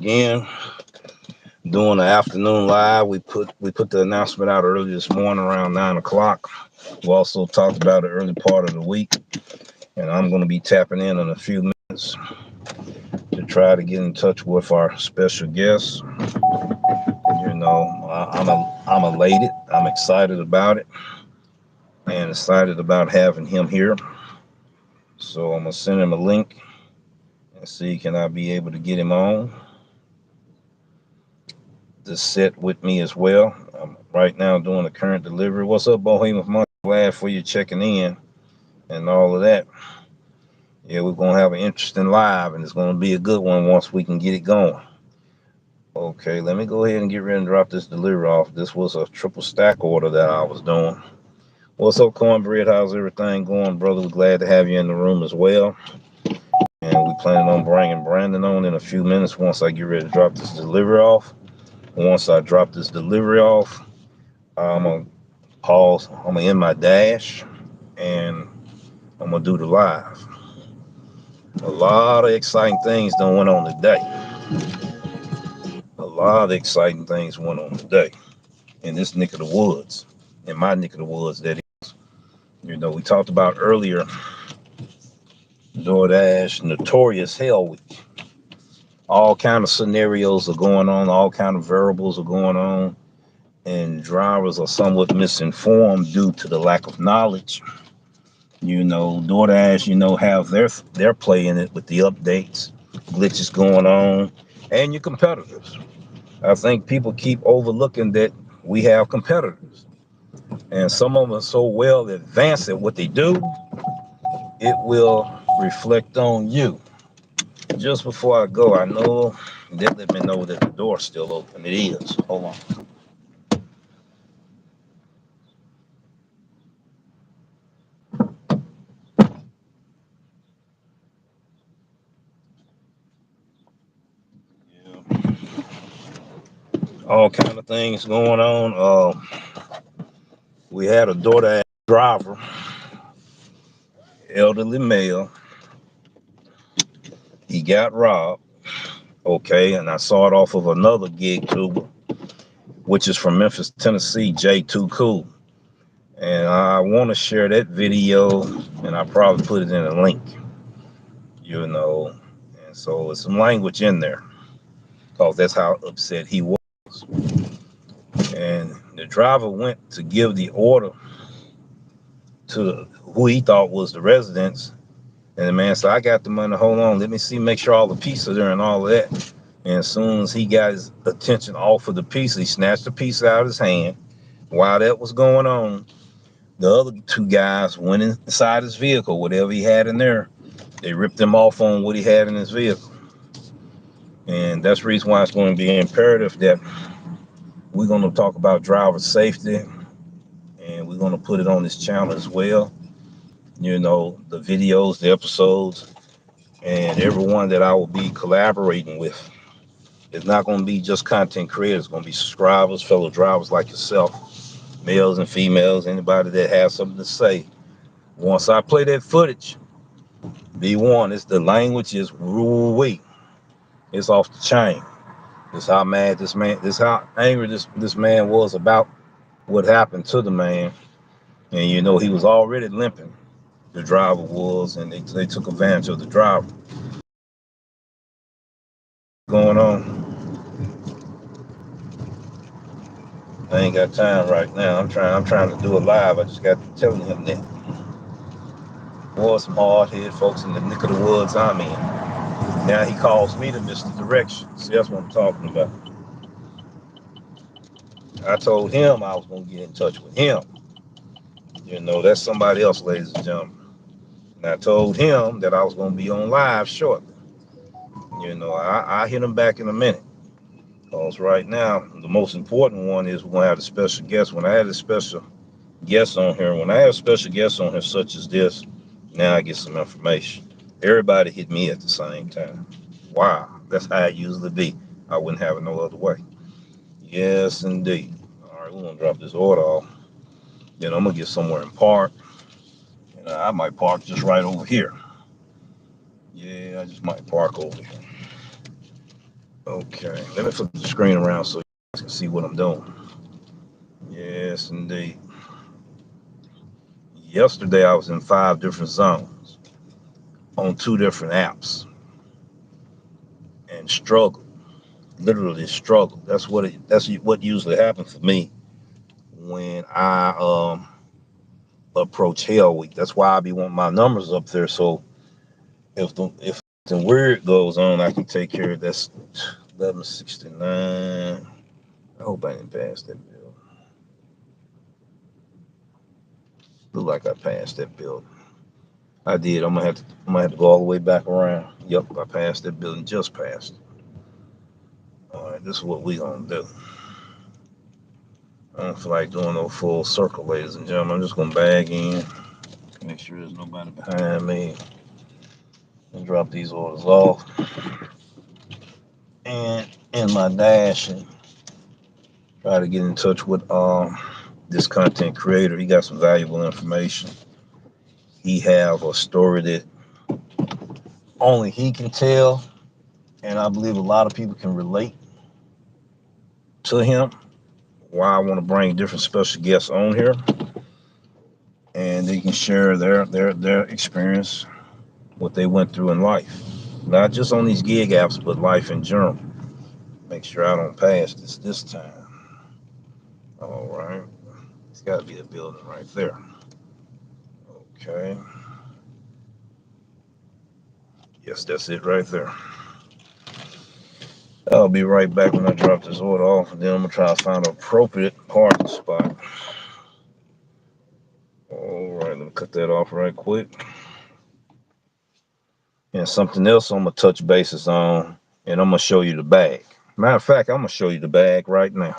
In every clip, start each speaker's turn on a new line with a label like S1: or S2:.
S1: Again, doing the afternoon live. We put the announcement out early this morning around 9 o'clock. We also talked about the early part of the week, and I'm going to be tapping in a few minutes to try to get in touch with our special guest. I'm elated. I'm excited about it, and excited about having him here. So I'm gonna send him a link and see can I be able to get him on to sit with me as well. I'm right now doing the current delivery. What's up, Bohemian Month? Glad for you checking in and all of that. Yeah, we're gonna have an interesting live, and it's gonna be a good one once we can get it going. Okay, let me go ahead and get ready and drop this delivery off. This was a triple stack order that I was doing. What's up, Cornbread? How's everything going, brother? We're glad to have you in the room as well. And we planning on bringing Brandon on in a few minutes once I get ready to drop this delivery off. Once I drop this delivery off, I'm gonna pause. I'm gonna end my dash, and I'm gonna do the live. A lot of exciting things done went on today. A lot of exciting things went on today in this neck of the woods, in my neck of the woods. That is, we talked about earlier. Doordash notorious hell week. All kind of scenarios are going on. All kind of variables are going on, and drivers are somewhat misinformed due to the lack of knowledge. DoorDash, have their play in it with the updates, glitches going on, and your competitors. I think people keep overlooking that we have competitors, and some of them are so well advanced at what they do, it will reflect on you. Just before I go, I know they let me know that the door's still open. It is. Hold on. Yeah. All kind of things going on. We had a DoorDash driver, elderly male. He got robbed. Okay, and I saw it off of another gig tuber, which is from Memphis, Tennessee, J2 Cool. And I want to share that video, and I probably put it in a link, you know. And so there's some language in there, because that's how upset he was. And the driver went to give the order to who he thought was the residents. And the man said, I got the money, hold on, let me see, make sure all the pieces are there and all of that. And as soon as he got his attention off of the piece, he snatched the piece out of his hand. While that was going on, the other two guys went inside his vehicle, whatever he had in there. They ripped him off on what he had in his vehicle. And that's the reason why it's going to be imperative that we're going to talk about driver safety, and we're going to put it on this channel as well. The videos, the episodes, and everyone that I will be collaborating with. It's not going to be just content creators. It's going to be subscribers, fellow drivers like yourself, males and females, anybody that has something to say. Once I play that footage, be warned, it's the language is woo-wee. It's off the chain. This how mad this man, this how angry this man was about what happened to the man. And he was already limping. The driver was, and they took advantage of the driver. Going on. I ain't got time right now. I'm trying to do a live. I just got to telling him that. Boy, some hard head folks in the neck of the woods I'm in. Now he calls me to miss the direction. See, that's what I'm talking about. I told him I was gonna get in touch with him. That's somebody else, ladies and gentlemen. And I told him that I was gonna be on live shortly. I hit him back in a minute. Because right now, the most important one is we're gonna have a special guest. When I had a special guest on here, when I have special guests on here such as this, now I get some information. Everybody hit me at the same time. Wow, that's how it usually be. I wouldn't have it no other way. Yes, indeed. All right, we're gonna drop this order off. Then I'm gonna get somewhere and park. And I might park just right over here. Yeah, I just might park over here. Okay, let me flip the screen around so you guys can see what I'm doing. Yes, indeed. Yesterday I was in 5 different zones on 2 different apps and struggled, literally struggled. That's what usually happens for me when I approach Hell Week. That's why I be wanting my numbers up there. So if the weird goes on, I can take care of that's 1169. I hope I didn't pass that bill. Look like I passed that bill. I did. I'm gonna have to go all the way back around. Yep, I passed that bill and just passed. All right, this is what we gonna do. I don't feel like doing no full circle, ladies and gentlemen. I'm just gonna bag in, make sure there's nobody behind me, and drop these orders off. And in my dash, and try to get in touch with this content creator. He got some valuable information. He have a story that only he can tell, and I believe a lot of people can relate to him. Why I want to bring different special guests on here, and they can share their experience, what they went through in life, not just on these gig apps, but life in general. Make sure I don't pass this time. All right, it's got to be the building right there. Okay, yes, that's it right there. I'll be right back when I drop this order off, and then I'm gonna try to find an appropriate parking spot. All right, let me cut that off right quick. And something else I'm gonna touch bases on, and I'm gonna show you the bag. Matter of fact, I'm gonna show you the bag right now.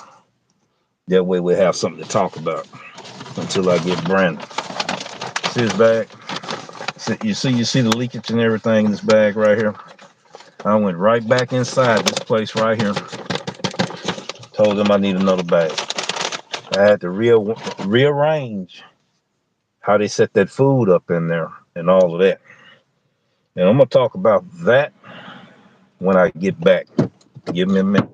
S1: That way we have something to talk about until I get Brandon. See his bag? You see the leakage and everything in this bag right here? I went right back inside this place right here. Told them I need another bag. I had to rearrange how they set that food up in there and all of that. And I'm gonna talk about that when I get back. Give me a minute.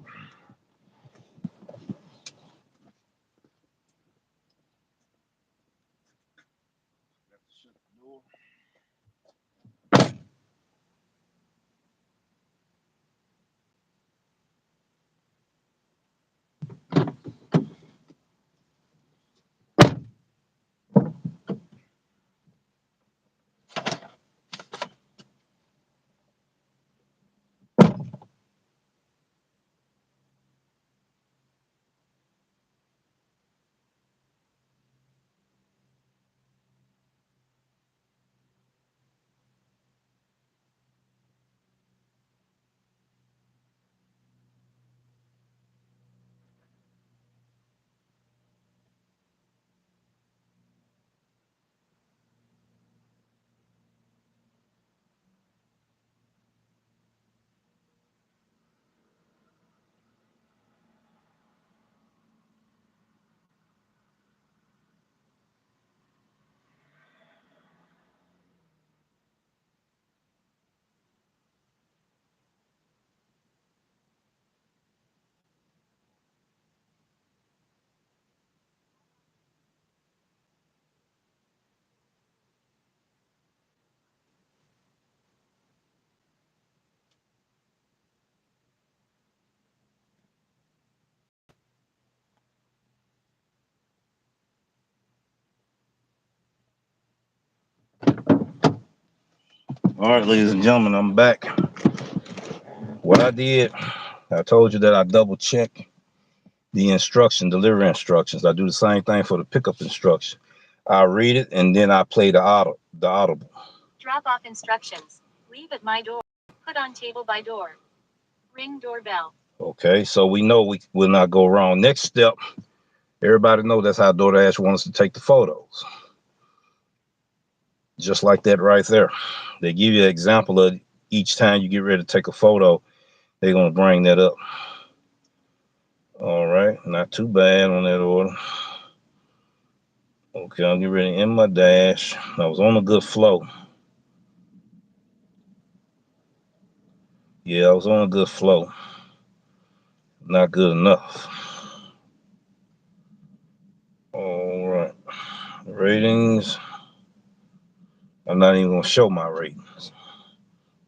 S1: All right, ladies and gentlemen, I'm back. What I did, I told you that I double check the delivery instructions. I do the same thing for the pickup instruction. I read it and then I play the audible. Drop off instructions. Leave at my door. Put on table by door. Ring doorbell. Okay, so we know we will not go wrong. Next step, everybody know that's how Doordash wants us to take the photos. Just like that right there. They give you an example of each time you get ready to take a photo, they're gonna bring that up. All right, not too bad on that order. Okay, I'll get ready in my dash. I was on a good flow. Yeah, I was on a good flow. Not good enough. All right. Ratings. I'm not even gonna show my ratings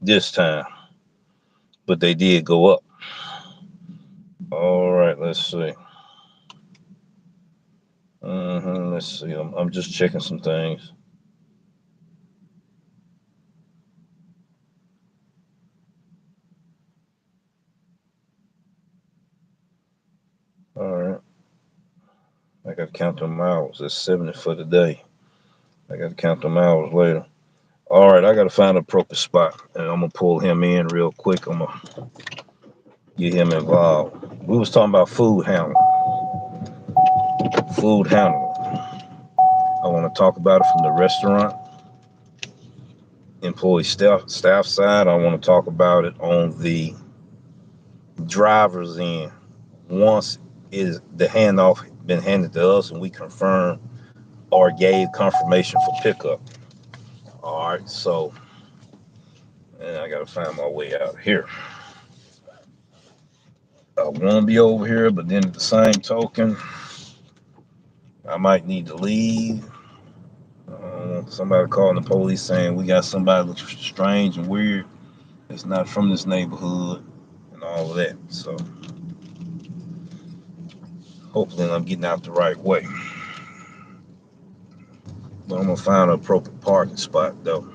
S1: this time, but they did go up. All right, let's see. Let's see. I'm just checking some things. All right. I got to count them hours. That's 70 for the day. I got to count them hours later. All right, I got to find a appropriate spot, and I'm gonna pull him in real quick. I'm gonna get him involved. We was talking about food handling. Food handling. I want to talk about it from the restaurant employee staff side. I want to talk about it on the driver's end. Once is the handoff been handed to us and we confirm or gave confirmation for pickup. All right, so and I gotta find my way out here. I want to be over here, but then at the same token, I might need to leave. Somebody calling the police saying we got somebody looks strange and weird. It's not from this neighborhood and all of that. So hopefully I'm getting out the right way. But I'm gonna find an appropriate parking spot though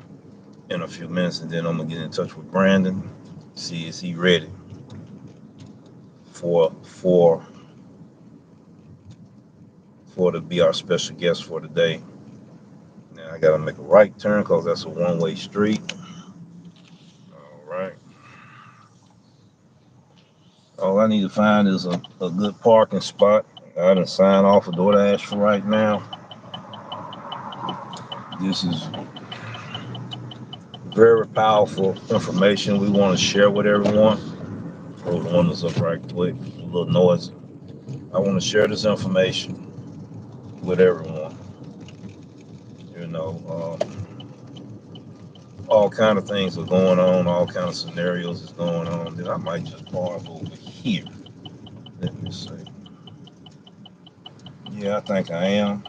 S1: in a few minutes, and then I'm gonna get in touch with Brandon, see is he ready for to be our special guest for today. Now I gotta make a right turn because that's a one-way street. All right. All I need to find is a good parking spot. I done sign off of Doordash for right now. This is very powerful information we want to share with everyone. Throw the windows up right quick, a little noise. I want to share this information with everyone. You know, all kind of things are going on, all kind of scenarios is going on. Then I might just park over here. Let me see. Yeah, I think I am.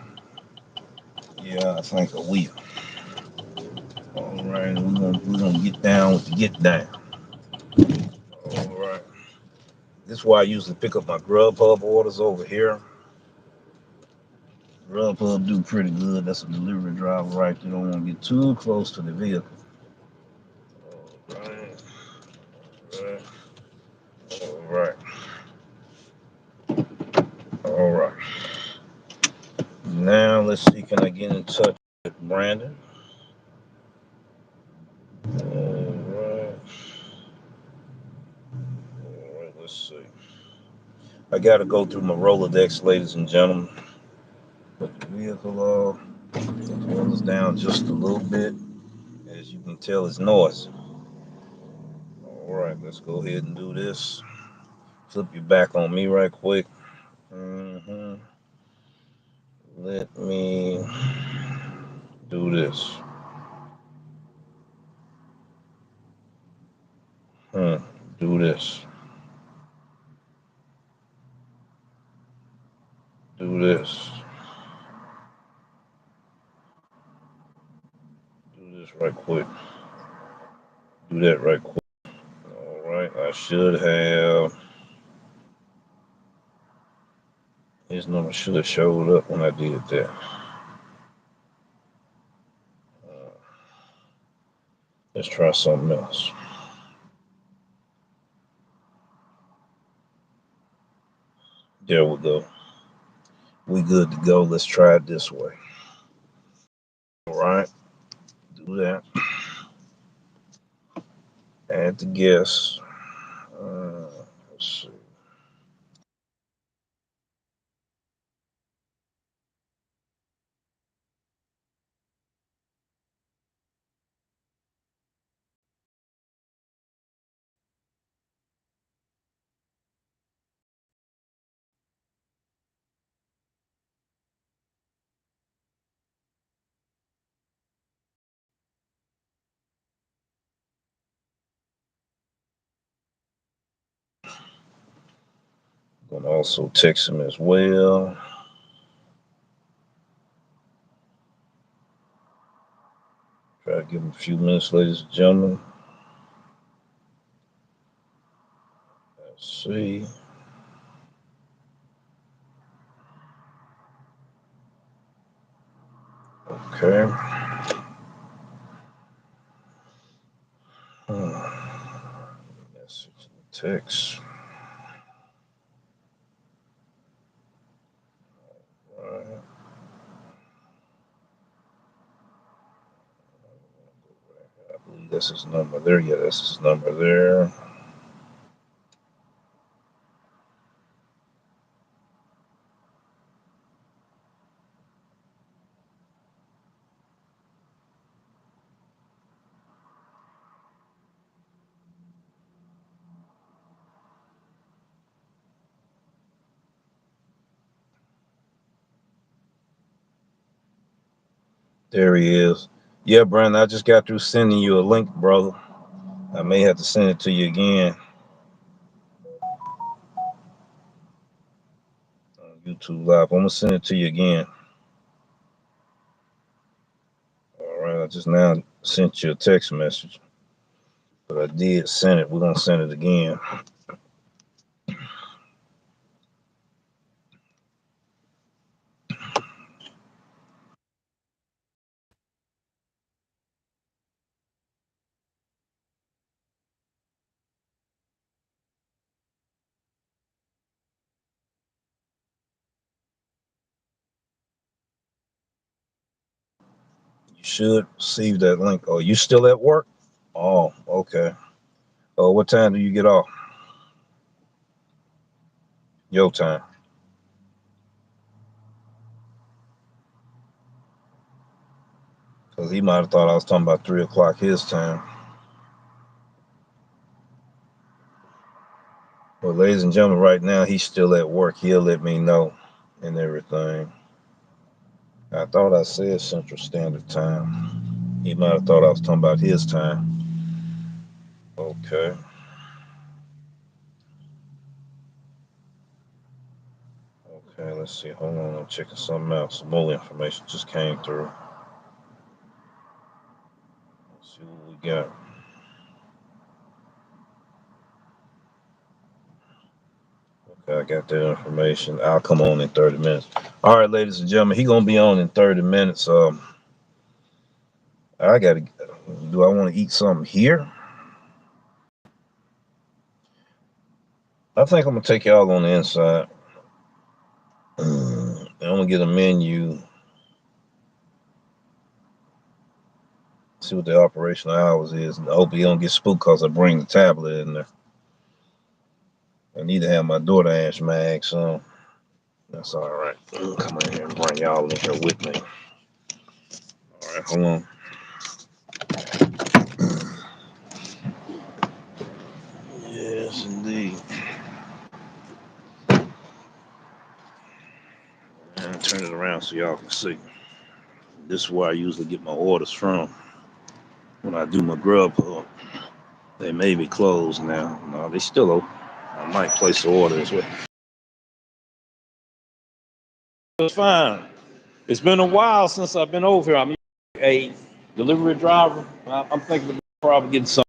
S1: Yeah, I think I will. All right, we're gonna get down with the get down. All right. This is why I usually pick up my Grubhub orders over here. Grubhub do pretty good. That's a delivery driver right there. Don't want to get too close to the vehicle. All right. All right. All right. All right. Now let's see. Can I get in touch with Brandon? All right. All right. Let's see. I got to go through my Rolodex, ladies and gentlemen. Put the vehicle off. Put the windows down just a little bit. As you can tell, it's noisy. All right. Let's go ahead and do this. Flip you back on me right quick. Mm-hmm. Let me do this. Hmm. Do this. Do this. Do this right quick. Do that right quick. All right. I should have. His number should have showed up when I did that. Uh, let's try something else. There we go. We good to go. Let's try it this way. All right. Do that. Add the guest. Let's see. Gonna also text him as well. Try to give him a few minutes, ladies and gentlemen. Let's see. Okay. Message and text. Right. I believe that's his number there. Yeah, that's his number there. There he is. Yeah, Brandon, I just got through sending you a link, brother. I may have to send it to you again on YouTube Live. I'm gonna send it to you again. All right, I just now sent you a text message, but I did send it. We're gonna send it again. You should receive that link. Oh, you still at work? Oh, okay. Oh, what time do you get off? Your time. Because he might have thought I was talking about 3 o'clock his time. Well, ladies and gentlemen, right now he's still at work. He'll let me know and everything. I thought I said Central Standard Time. He might have thought I was talking about his time. Okay. Okay, let's see. Hold on, I'm checking something out. Some more information just came through. Let's see what we got. Okay, I got that information. I'll come on in 30 minutes. All right, ladies and gentlemen, he gonna be on in 30 minutes. I gotta. Do I want to eat something here? I think I'm gonna take y'all on the inside. I'm gonna get a menu. See what the operational hours is, and I hope he don't get spooked because I bring the tablet in there. I need to have my Doordash mags on. That's all right. Come in here and bring y'all in here with me. All right, hold on. Yes, indeed. And turn it around so y'all can see. This is where I usually get my orders from when I do my grub hub. They may be closed now. No, they still open. I might place the order as well. It's fine. It's been a while since I've been over here. I'm a delivery driver. I'm thinking about probably getting some.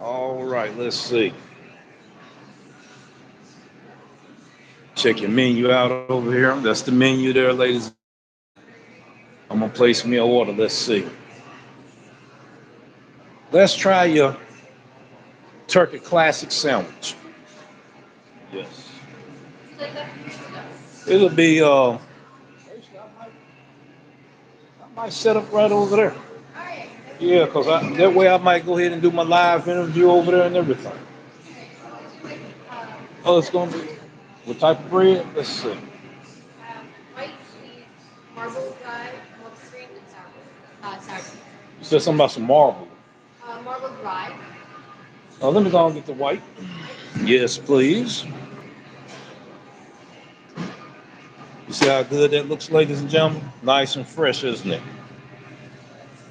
S1: All right, let's see. Check your menu out over here. That's the menu there, ladies. I'm gonna place me an order. Let's see. Let's try your turkey classic sandwich. Yes. It'll be I might set up right over there. Yeah, because that way I might go ahead and do my live interview over there and everything. Oh, it's gonna be what type of bread? Let's see. You said something about some marble. Oh, let me go and get the white. Yes, please. You see how good that looks, ladies and gentlemen? Nice and fresh, isn't it?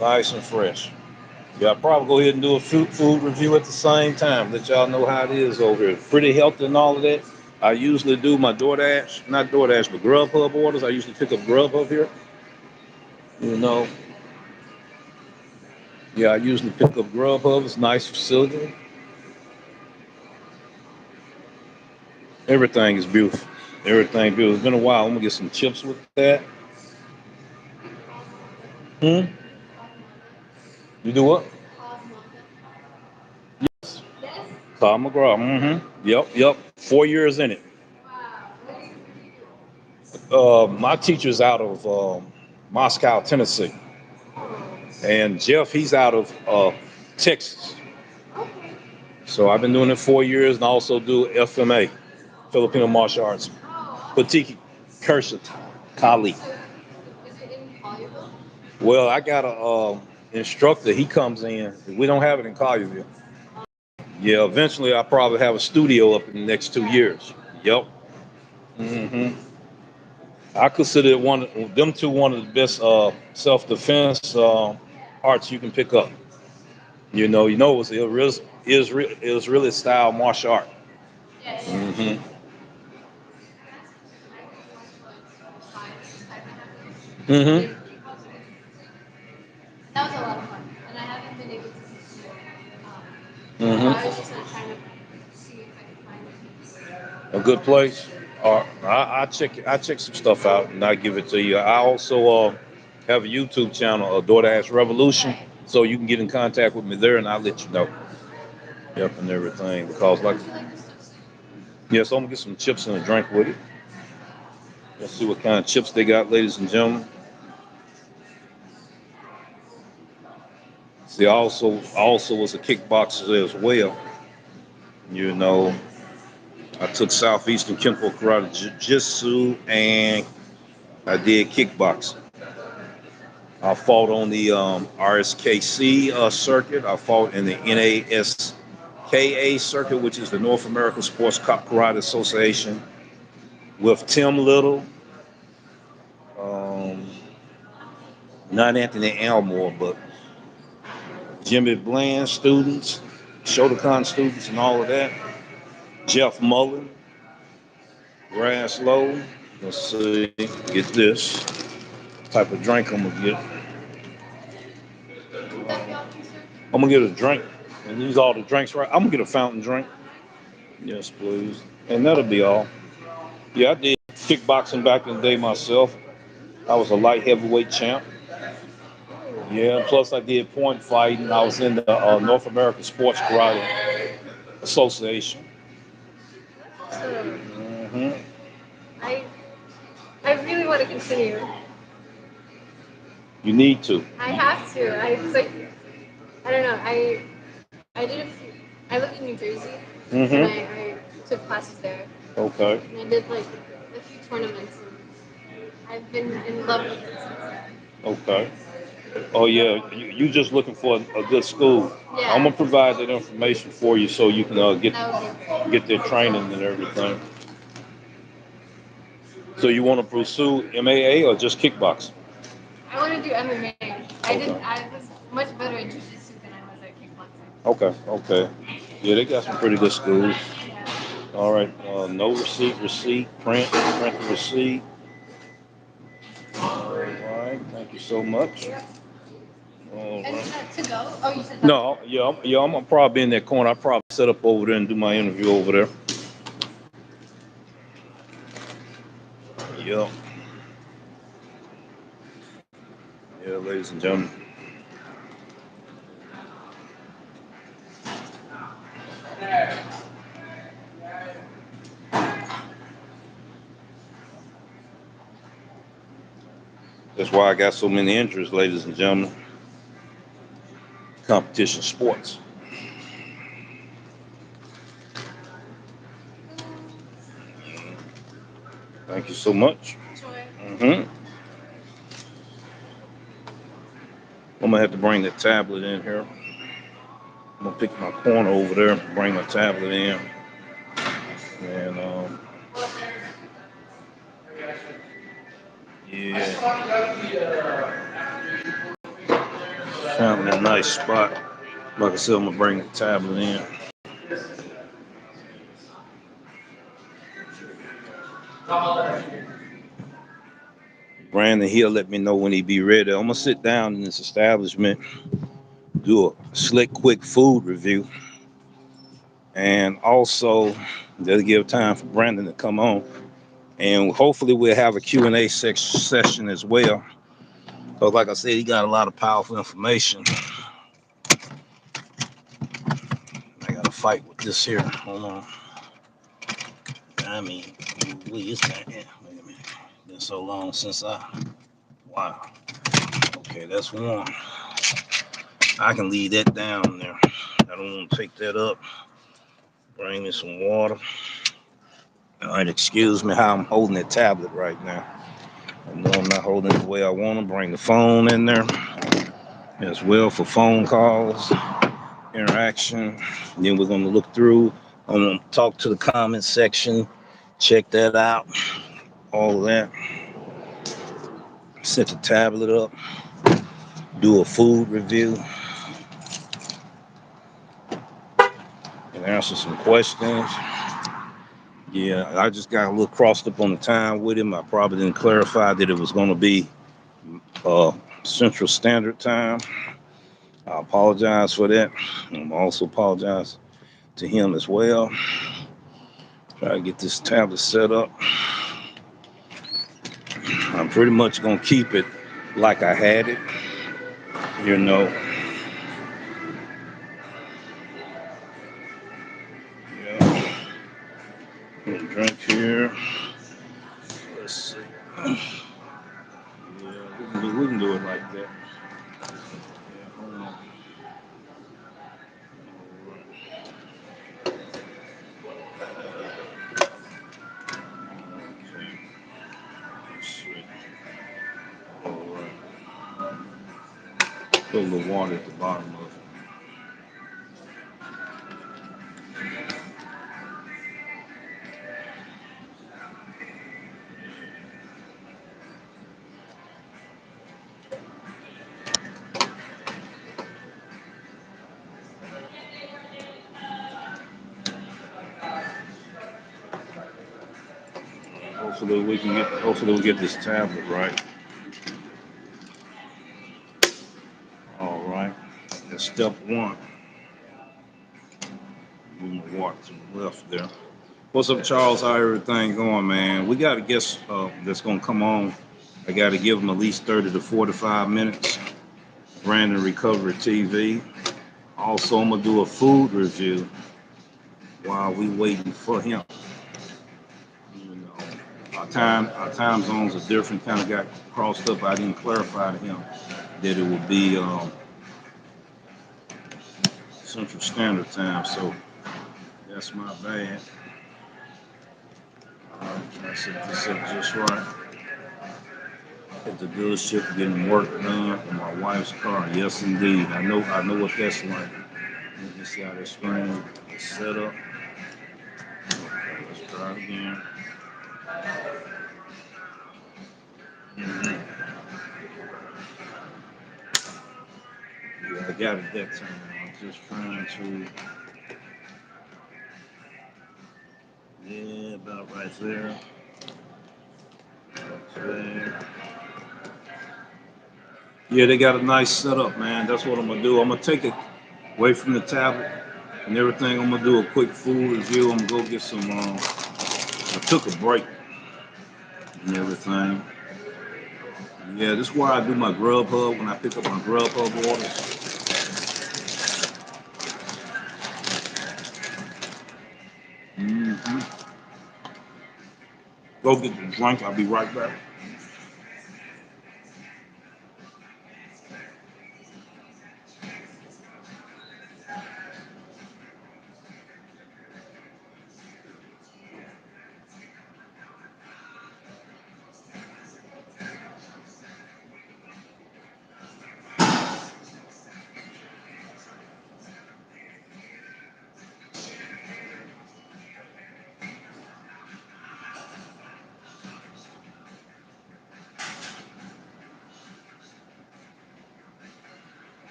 S1: Nice and fresh. Yeah, I'll probably go ahead and do a food review at the same time. Let y'all know how it is over here. Pretty healthy and all of that. I usually do my Doordash, not Doordash, but Grubhub orders. I usually pick up Grubhub here. You know, yeah, I usually pick up Grubhub. It's a nice facility. Everything is beautiful. Everything beautiful. It's been a while. I'm gonna get some chips with that. Hmm? You do what? Yes. Todd McGraw. Mm-hmm. Yep. 4 years in it. My teacher's out of Moscow, Tennessee, and Jeff, he's out of Texas. So I've been doing it 4 years, and I also do FMA, Filipino Martial Arts, Patiki Kersha Kali. Well, I got a instructor. He comes in. We don't have it in Collierville. Yeah, eventually I'll probably have a studio up in the next 2 years. Yep. Hmm. I consider it them two one of the best self-defense arts you can pick up. It was Israeli style martial art. Hmm. Hmm. Hmm. A good place. I check some stuff out and I give it to you. I also have a YouTube channel, Doordash Revolution, so you can get in contact with me there and I'll let you know. Yep, and everything because like yeah, so I'm gonna get some chips and a drink with it. Let's see what kind of chips they got, ladies and gentlemen. See, I also was a kickboxer as well. You know, I took Southeastern Kempo Karate Jiu-Jitsu and I did kickboxing. I fought on the RSKC circuit. I fought in the NASKA circuit, which is the North American Sports Karate Association, with Tim Little, um, not Anthony Elmore, but Jimmy Bland students, Shotokan students, and all of that. Jeff Mullen, Grass Low. Let's see, get this type of drink I'm gonna get. I'm gonna get a drink, and these all the drinks, right? I'm gonna get a fountain drink. Yes, please. And that'll be all. Yeah, I did kickboxing back in the day myself. I was a light heavyweight champ. Yeah, plus I did point fighting. I was in the North American Sports Karate Association. Hmm. You need to. Hmm. Okay. Okay. Oh yeah, you just looking for a good school. I'm gonna provide that information for you so you can get their training and everything. So you want to pursue MAA or just kickboxing? Okay, okay. Yeah, they got some pretty good schools. All right, no receipt, print the receipt. All right, thank you so much. All right. No, yeah, I'm gonna probably be in that corner. I probably set up over there and do my interview over there. Yeah, yeah, ladies and gentlemen. That's why I got so many injuries, ladies and gentlemen. Competition sports. Thank you so much. Hmm. I'm gonna have to bring the tablet in here. I'm gonna pick my corner over there, bring my tablet in, and yeah, found a nice spot. Like I said, I'm gonna bring the tablet in. Brandon, he'll let me know when he be ready. I'm gonna sit down in this establishment, do a slick, quick food review, and also they'll give time for Brandon to come on, and hopefully we'll have a Q&A session as well. Because like I said, he got a lot of powerful information. I gotta fight with this here. Hold on. I mean, wait a minute. Been so long since wow. Okay, that's one. I can leave that down there. I don't want to take that up. Bring me some water. All right, excuse me how I'm holding that tablet right now. I know I'm not holding it the way I want to. Bring the phone in there as well for phone calls, interaction. Then we're going to look through. I'm going to talk to the comments section, check that out, all of that. Set the tablet up, do a food review, and answer some questions. Yeah, I just got a little crossed up on the time with him. I probably didn't clarify that it was going to be Central Standard Time. I apologize for that. I also apologize to him as well. Try to get this tablet set up. I'm pretty much going to keep it like I had it. You know. Yeah. Drink here. Let's see. Yeah, we can do it like that. Yeah, hold on. All right. Put a little water at the bottom of it. Hopefully we'll get this tablet right. All right. That's step one. Move my water to the left there. What's up, Charles? How everything going, man? We got a guest that's gonna come on. I got to give him at least 30 to 45 minutes. Brandon Recovery TV. Also, I'm gonna do a food review while we waiting for him. You know, our time zones are different. Kind of got crossed up. I didn't clarify to him that it would be Central Standard Time. So that's my bad. I set this up just right. At the dealership getting work done on my wife's car. Yes, indeed. I know what that's like. Let me see how this screen is set up. Okay, let's try it again. Mm-hmm. Yeah, I got it that time. I'm just trying to. Yeah, about right there. Okay. Yeah, they got a nice setup, man. That's what I'm gonna do. I'm gonna take it away from the tablet and everything. I'm gonna do a quick food review. I'm gonna go get some. I took a break and everything. Yeah, this is where I do my Grubhub when I pick up my Grubhub orders. Mm-hmm. Go get the drink. I'll be right back.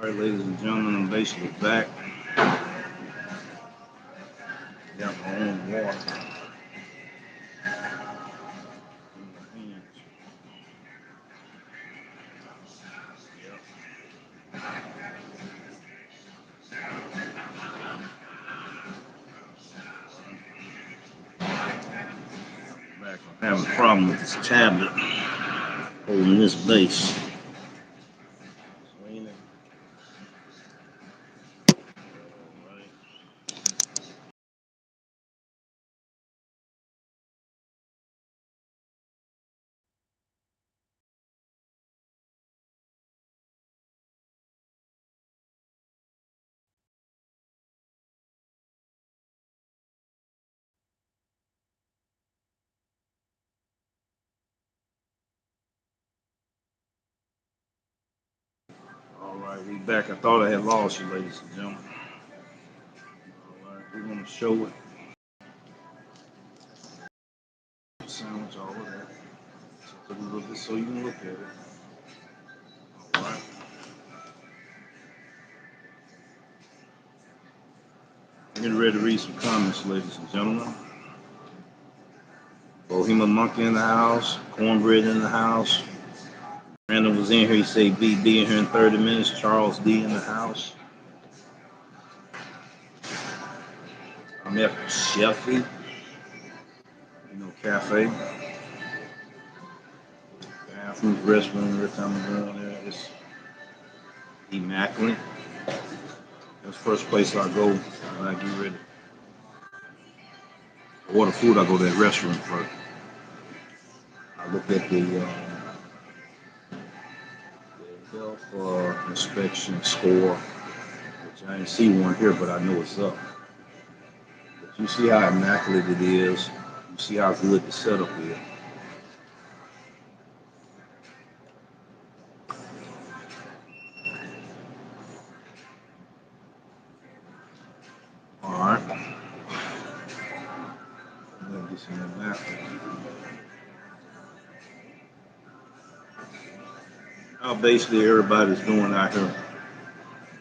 S1: right, ladies and gentlemen, I'm basically back. Got my own water in my hands. Yep. Back. I'm having a problem with this tablet holding this base. So ain't it? All right. All right, we back. I thought I had lost you, ladies and gentlemen. All right, we're gonna show it. Sandwich all of that. So take a little bit so you can look at it. All right. I'm getting ready to read some comments, ladies and gentlemen. Bohemian Monkey in the house, Cornbread in the house. Brandon was in here. He said be in here in 30 minutes. Charles D in the house. I'm at Chefy, cafe, bathrooms, restroom. Every time I go in there, it's immaculate. That's the first place I go when I get ready to order food. I go to that restaurant first. I look at the health inspection score, which I didn't see one here, but I know it's up. But you see how immaculate it is. You see how good the setup is. All right. Let me get some more napkins. Now basically everybody's doing out here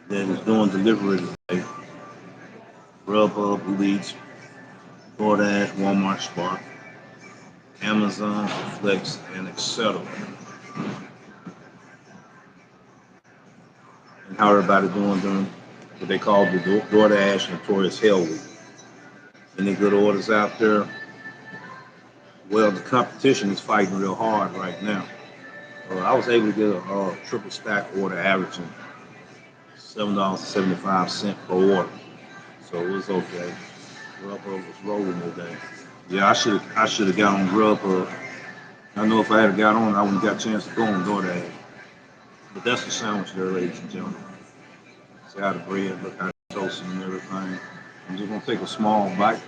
S1: that is doing delivery today. Grubhub, Uber Eats, Doordash, Walmart, Spark, Amazon, Flex, and etc. And how everybody doing during what they call the DoorDash Notorious Hell Week. Any good orders out there? Well, the competition is fighting real hard right now. I was able to get a triple stack order averaging $7.75 per order. So it was okay. Grubhub was rolling today. Yeah, I should have got on Grubhub. I know if I had got on, I wouldn't got a chance to go on DoorDash. But that's the sandwich there, ladies and gentlemen. See how the bread look, how it's toasted and everything. I'm just gonna take a small bite.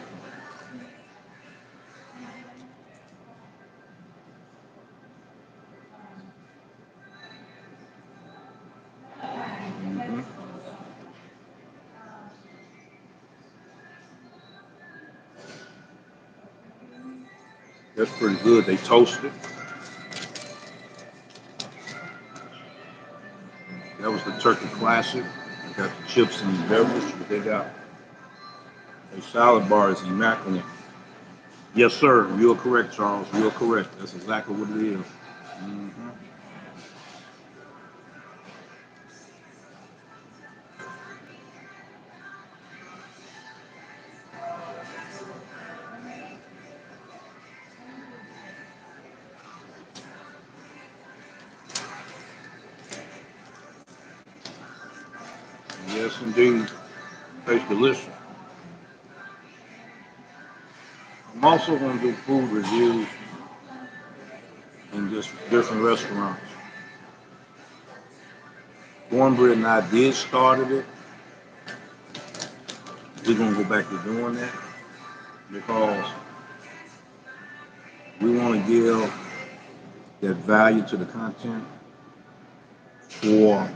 S1: Hmm. That's pretty good. They toasted. That was the turkey classic. They got the chips and the beverage, but they got a salad bar is immaculate. Yes, sir. You're correct, Charles. You're correct. That's exactly what it is. Mm-hmm. Yes, indeed. Tastes delicious. I'm also going to do food reviews in just different restaurants. Cornbread and I did started it. We're going to go back to doing that because we want to give that value to the content for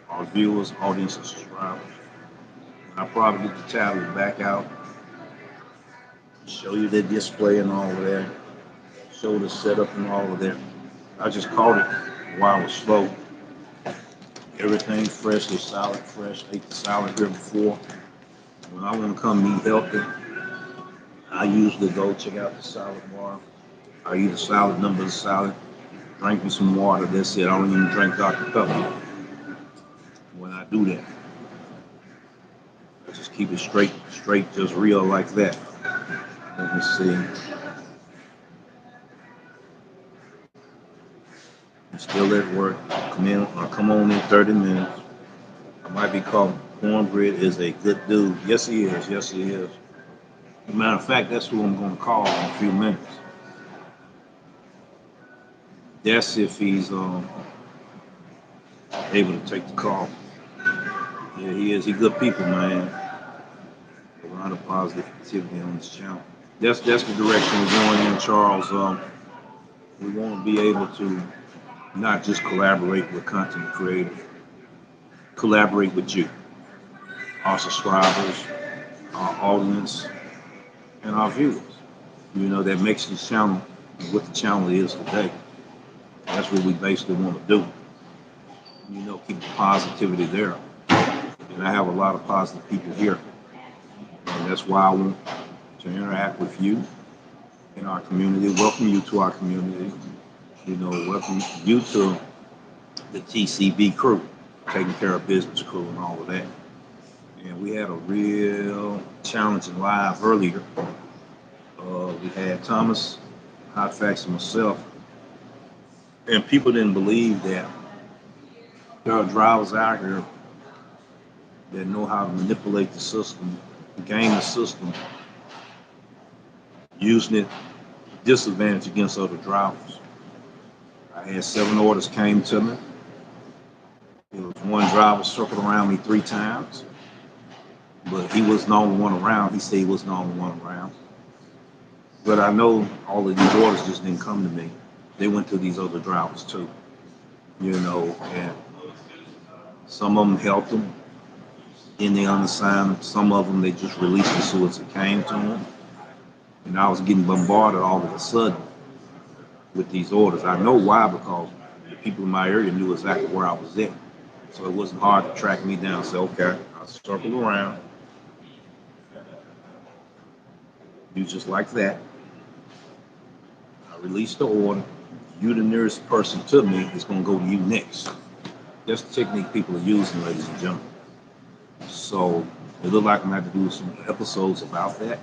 S1: our viewers, audience, and subscribers. And I'll probably get the tablet back out, show you the display and all of that, show the setup and all of that. I just caught it while I was slow. Everything freshly salad, fresh. Ate the salad here before. When I want to come eat healthy, I usually go check out the salad bar. I eat a salad, number of salad, drink me some water. That's it. I don't even drink Dr. Pepper when I do that. I just keep it straight, just real like that. Let me see. I'm still at work. I'll come on in 30 minutes. I might be called Cornbread is a good dude. Yes, he is. Yes, he is. As a matter of fact, that's who I'm going to call in a few minutes. That's if he's able to take the call. Yeah, he is. He good people, man. A lot of positive activity on this channel. That's the direction we're going in, Charles. We want to be able to not just collaborate with content creators, collaborate with you, our subscribers, our audience, and our viewers. You know, that makes the channel what the channel is today. That's what we basically want to do. You know, keep the positivity there. And I have a lot of positive people here. And that's why I want to interact with you in our community, welcome you to our community, you know, welcome you to the TCB crew, taking care of business crew and all of that. And we had a real challenging live earlier. We had Thomas, Hot Facts, and myself, and people didn't believe that there are drivers out here that know how to manipulate the system, game the system, using it disadvantage against other drivers. I had 7 orders came to me. There was one driver circled around me 3 times, but he wasn't the only one around. He said he wasn't the only one around. But I know all of these orders just didn't come to me. They went to these other drivers too, you know, and some of them helped them. Then they unassigned them. Some of them they just released as soon as it came to them. And I was getting bombarded all of a sudden with these orders. I know why, because the people in my area knew exactly where I was at. So it wasn't hard to track me down and say, okay, I'll circle around, do just like that. I release the order. You, the nearest person to me, is going to go to you next. That's the technique people are using, ladies and gentlemen. So it looked like I'm going to have to do some episodes about that.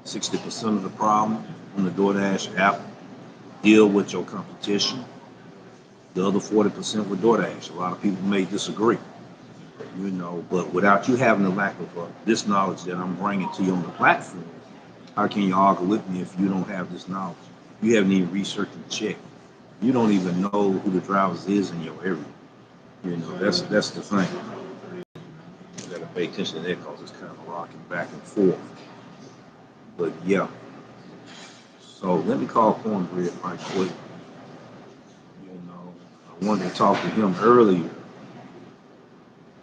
S1: 60% of the problem on the Doordash app deal with your competition. The other 40% with Doordash. A lot of people may disagree, you know, but without you having the lack of this knowledge that I'm bringing to you on the platform, how can you argue with me if you don't have this knowledge? You haven't even researched and checked. You don't even know who the drivers is in your area. You know, that's the thing. You got to pay attention to that because it's kind of rocking back and forth. But yeah. So let me call Cornbread right quick. You know, I wanted to talk to him earlier,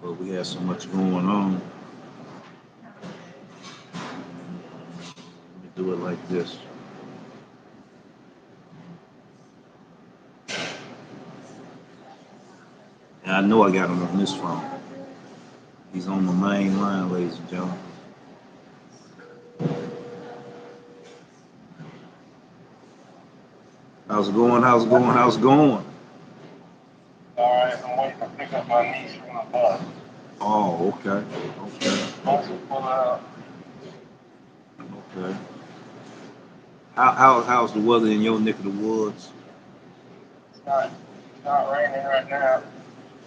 S1: but we had so much going on. Let me do it like this. And I know I got him on this phone. He's on the main line, ladies and gentlemen. How's it going? How's it going? How's it going?
S2: All right, I'm waiting to pick up my niece from the bus.
S1: Oh, okay. Okay.
S2: Also pull out.
S1: Okay. How's the weather in your neck of the woods?
S2: It's not raining right now.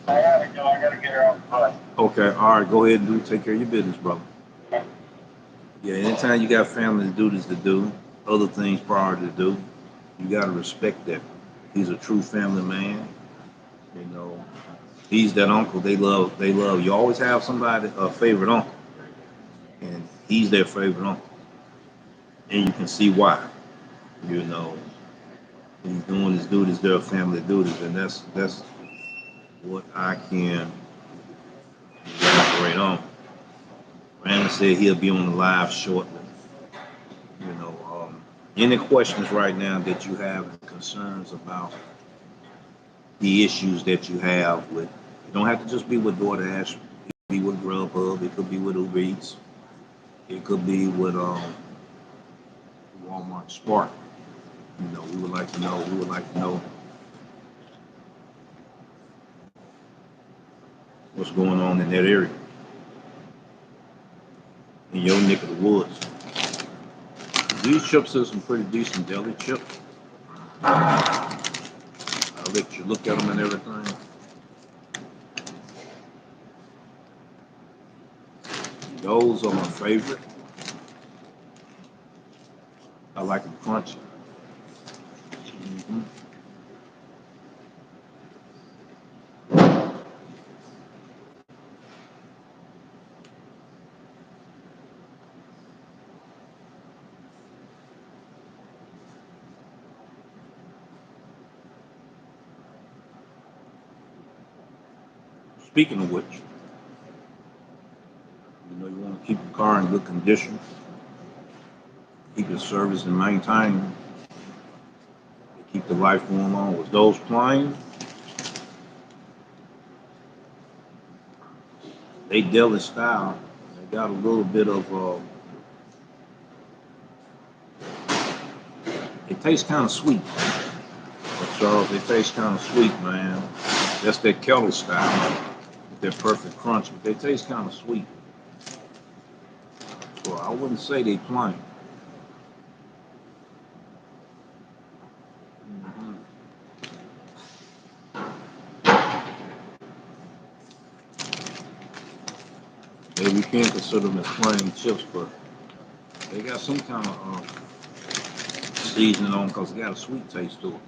S2: I gotta go. I gotta get her off the bus.
S1: Okay, all right, go ahead and take care of your business, brother.
S2: Okay.
S1: Yeah, anytime you got family and duties to do, other things prior to do, you gotta respect that. He's a true family man. You know, he's that uncle they love. They love. You always have somebody a favorite uncle, and he's their favorite uncle, and you can see why. You know, he's doing his duties, their family duties, and that's what I can elaborate on. Brandon said he'll be on the live shortly. You know, any questions right now that you have and concerns about the issues that you have with. You don't have to just be with DoorDash. It could be with Grubhub. It could be with Uber Eats. It could be with Walmart Spark. We would like to know. We would like to know what's going on in that area, in your neck of the woods. These chips are some pretty decent deli chips. I'll let you look at them and everything. Those are my favorite. I like them crunchy. hmm Speaking of which, you want to keep the car in good condition, keep it serviced and maintained, keep the life going on. With those plain, they deli style. They got a little bit of, it tastes kind of sweet. Charles, they taste kind of sweet, man. That's their kettle style. They're perfect crunch, but they taste kind of sweet. So I wouldn't say they plain. Mm-hmm. Maybe we can't consider them as plain chips, but they got some kind of seasoning on because they got a sweet taste to it.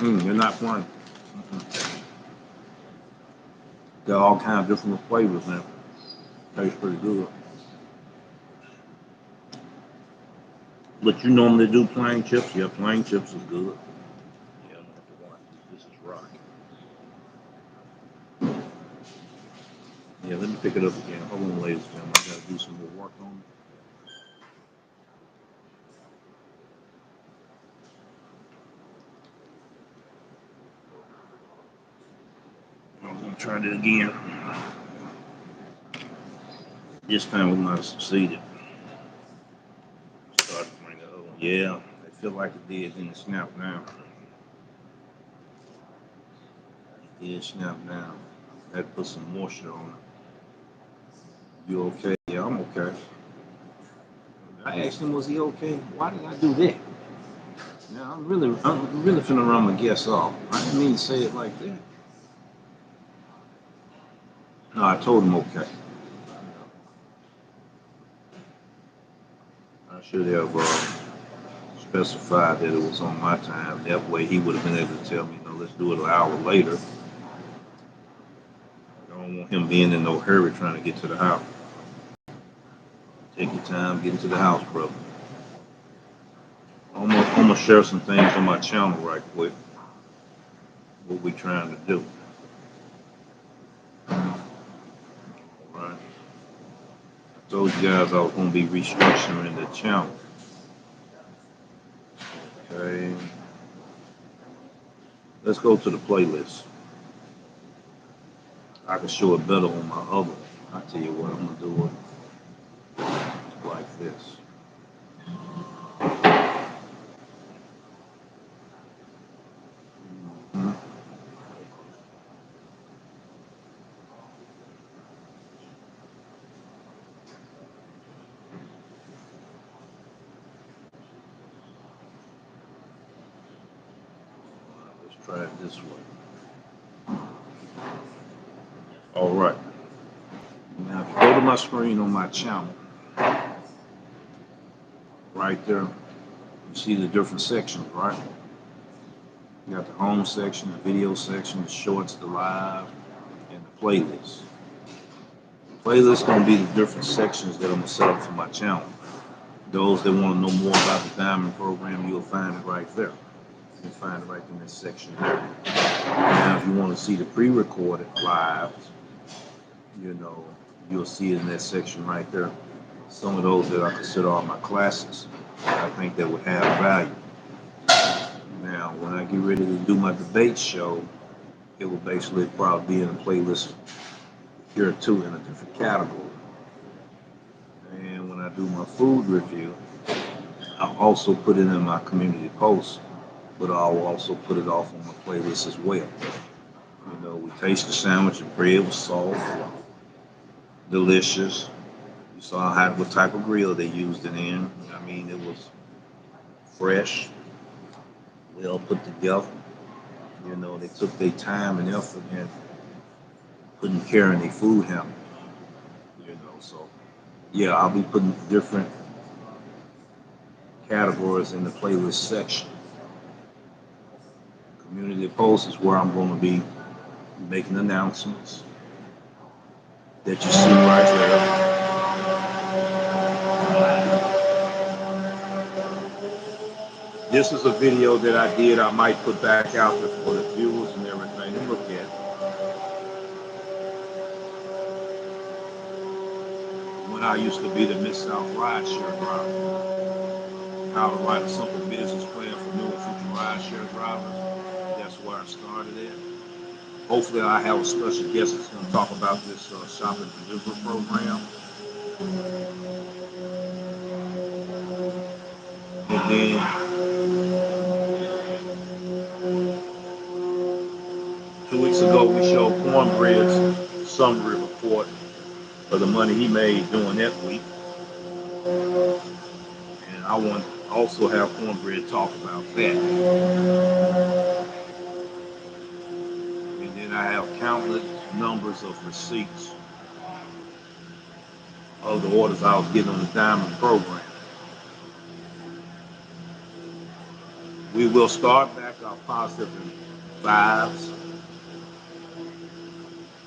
S1: They're not plain. Got all kinds of different flavors now. Tastes pretty good. But you normally do plain chips? Yeah, plain chips is good. Yeah, I'm gonna have to watch this. This is rock. Yeah, let me pick it up again. Hold on, ladies and gentlemen. I gotta do some more work on it. I'm gonna try that again. This time we might have succeeded. Start to bring it over. Yeah, I feel like it did in the snap now. It did snap now. I had to put some moisture on it. You okay? Yeah, I'm okay. I asked him, was he okay? Why did I do that? Now I'm really finna run my guess off. I didn't mean to say it like that. No, I told him okay. I should have specified that it was on my time. That way he would have been able to tell me, let's do it an hour later. I don't want him being in no hurry trying to get to the house. Take your time getting to the house, brother. I'm gonna share some things on my channel right quick. What we trying to do. All right. I told you guys I was gonna be restructuring the channel. Okay. Let's go to the playlist. I can show it better on my other one. I tell you what, I'm gonna do it like this. Mhm. Let's try it this way. All right. Now, if you go to my screen on my channel, right there, you see the different sections, right? You got the home section, the video section, the shorts, the live, and the playlist. The playlist gonna be the different sections that I'm gonna set up for my channel. Those that want to know more about the Diamond program, you'll find it right there. You'll find it right in this section there. Now, if you want to see the pre-recorded live, you know, you'll see it in that section right there. Some of those that I consider are my classes, I think that would have value. when I get ready to do my debate show, it will basically probably be in a playlist here too in a different category. And when I do my food review, I'll also put it in my community post, but I'll also put it off on my playlist as well. You know, we taste the sandwich, the bread was soft, delicious. You saw how what type of grill they used it in. I mean, it was fresh, well put together. You know, they took their time and effort in putting care in their food handle. You know, so yeah, I'll be putting different categories in the playlist section. Community post is where I'm going to be making announcements that you see right there. This is a video that I did. I might put back out there for the viewers and everything to look at. When I used to be the Mid South rideshare driver, how to write a simple business plan for new and future rideshare drivers. That's where I started at. Hopefully, I have a special guest that's going to talk about this shopping delivery program. And then 2 weeks ago, we showed Cornbread's summary report of the money he made during that week. And I want to also have Cornbread talk about that. And then I have countless numbers of receipts of the orders I was getting on the Diamond program. We will start back our vibes,